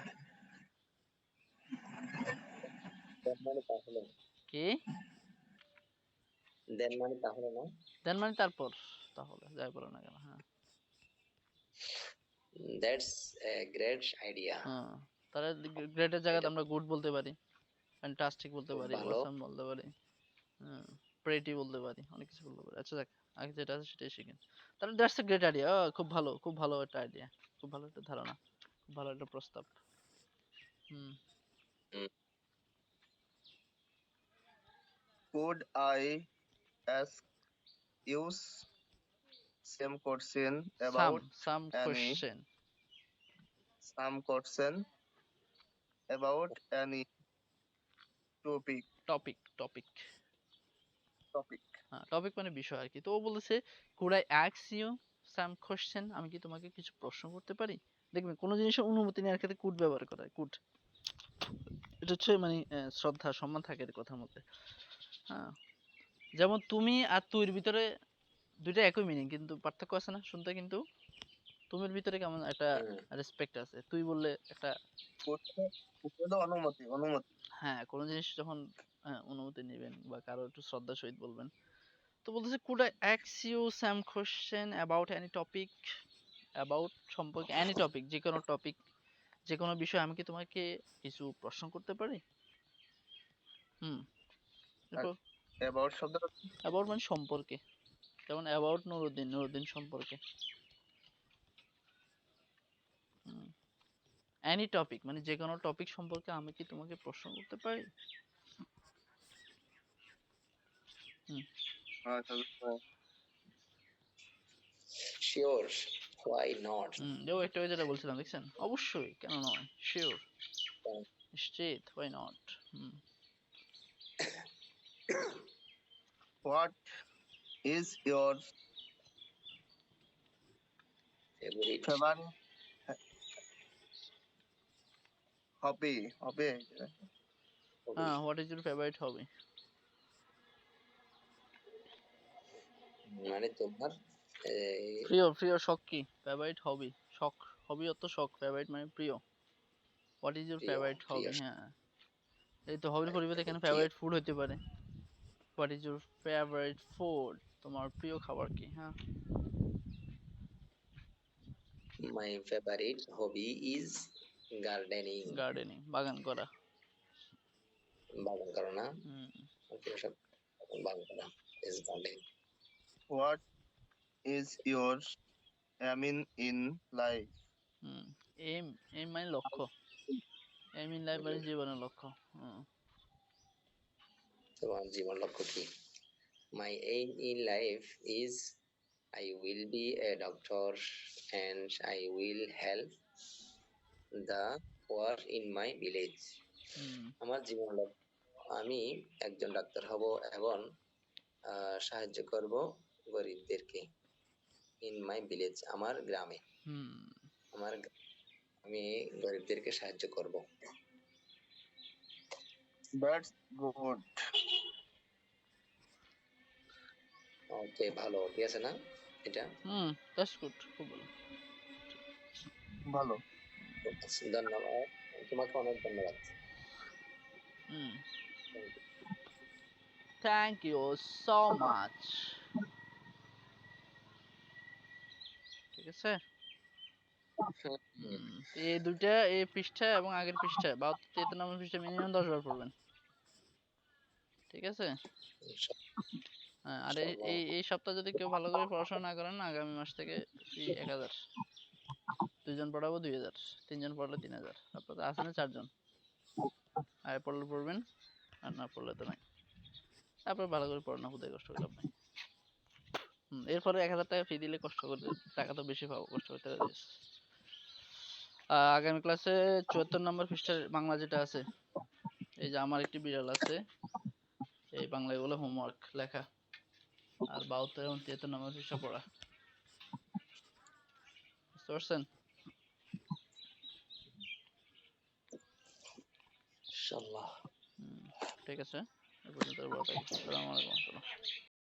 দেন মানে তাহলে, কি দেন মানে তাহলে না। দেন মানে তারপর, তাহলে যাই বলো না কেন। হ্যাঁ, That's a great idea. হ্যাঁ, তাহলে গ্রেটের জায়গাতে এটা আমরা গুড বলতে পারি, ফ্যান্টাস্টিক বলতে খুব পারি, ভালো। অসাম বলতে পারি, হ্যাঁ, প্রেটি বলতে পারি, অনেক কিছু বলতে পারি। আচ্ছা যাক, আগে যেটা আছে সেটাই শিখেন। তাহলে দ্যাটস এ গ্রেট আইডিয়া, খুব ভালো, খুব ভালো একটা আইডিয়া, খুব ভালো একটা ধারণা, খুব ভালো একটা প্রস্তাব। Hmm, hmm, Could I ask you some question about some any question, some question about any topic topic topic, topic? হ্যাঁ টপিক মানে বিষয় আর কি। তো ও বলেছে could I ask you some question, আমি কি তোমাকে কিছু প্রশ্ন করতে পারি? দেখবেন কোনো জিনিসের অনুমতি নেওয়ার ক্ষেত্রে কুড ব্যবহার করা হয়। কুড, এটা হচ্ছে মানে শ্রদ্ধা সম্মান থাকে এর কথার মধ্যে। হ্যাঁ, যেমন তুমি আর তুইর ভিতরে দুইটা একই মিনিং, কিন্তু পার্থক্য আছে না শুনতে। কিন্তু তুমির ভিতরে কেমন একটা হুম, রেসপেক্ট আছে, তুই বললে একটা, Could হলো অনুমতি অনুমতি। হ্যাঁ কোনো জিনিস যখন অনুমতি নেবেন বা কারো একটু শ্রদ্ধার সহিত বলবেন। তো বলতেছে could I ask you some question about any topic, about সম্পর্কে, এনি টপিক যে কোনো টপিক, যে কোনো বিষয়, আমি কি তোমাকে কিছু প্রশ্ন করতে পারি? হুম, আর এরপর about শব্দটা অ্যাবাউট মানে সম্পর্কে, যেমন অ্যাবাউট নুরুদ্দিন, নুরুদ্দিন সম্পর্কে। এনি টপিক মানে যে কোনো টপিক সম্পর্কে আমি কি তোমাকে প্রশ্ন করতে পারি? হুম, sure, why not? একটা ওই যেটা বলছিলাম দেখছেন, অবশ্যই কেন নয়, শিওর, নিশ্চিত, why not. Hmm, what is your Favorite favorite hobby? Hobby hobby? হ্যাঁ, what is your favourite hobby? মানে তোমার প্রিয়, প্রিয় শখ কি? ফেভারিট হবি, শখ, হবি অর্থ শখ, ফেভারিট মানে প্রিয়। হোয়াট ইজ ইউর প্রিয় ফেভারিট প্রিয় হবি, হ্যাঁ, এই তো হবির পরিবর্তে এখানে প্রিয় ফেভারিট ফুড হতে পারে। What is your favourite food, তোমার প্রিয় খাবার কি? হ্যাঁ, my favorite hobby is gardening. Gardening, বাগান করা। বাগান করা না, হুম, প্রিয় সব বাগান করা is gardening. what is your aim in life? Hmm, aim, aim মানে লক্ষ্য, এম ইন লাইফ মানে জীবনের লক্ষ্য। হুম, তোমার জীবন লক্ষ্য কি? My aim in life is I will be a doctor and I will help the poor in my village. হুম, আমার জীবন লক্ষ্য, আমি একজন ডাক্তার হব এবং সাহায্য করব গরিবদেরকে। ইন মাই ভিলেজ, আমার গ্রামে, হুম, আমি গরিবদেরকে সাহায্য করব। That's good. ওকে, ভালো, ঠিক আছে না এটা? হুম, দ্যাটস গুড, খুব ভালো। ভালো। ধন্যবাদ, তোমাকে অনেক ধন্যবাদ। Hmm, Thank you. Thank you so much. ঠিক আছে? হুম, এই দুইটা, এই পৃষ্ঠা এবং আগের পৃষ্ঠা 72 নম্বর পৃষ্ঠা মিনিমাম 10 বার পড়বেন। ঠিক আছে? হ্যাঁ, আর এই ইনশাআল্লাহ। এই এই সপ্তাহ যদি কেউ ভালো করে পড়াশোনা না করেন, আগামী মাস থেকে ফি 1000। 2 জন পড়াবো 2000, 3 জন পড়লে 3000। আপনারা আছেন 4 জন। আর পড়লে পড়বেন, আর না পড়লে তো নাই। তারপর ভালো করে পড়ানো, হুদাই কষ্ট করে লাভ নাই। এরপরে 1000 টাকা ফি দিলে কষ্ট করে টাকা তো বেশি পাবো, কষ্ট করতে হবে। আগামী ক্লাসে 74 নম্বর পৃষ্ঠার বাংলা যেটা আছে, এই যে আমার একটি বিড়াল আছে, এই বাংলা এগুলো হোমওয়ার্ক লেখা, আর 72 এবং 73 নম্বর পৃষ্ঠা পড়া। বুঝতে পারছেন? ইনশাআল্লাহ। ঠিক আছে, এ পর্যন্ত ভালো থাকি। আসসালামু আলাইকুম।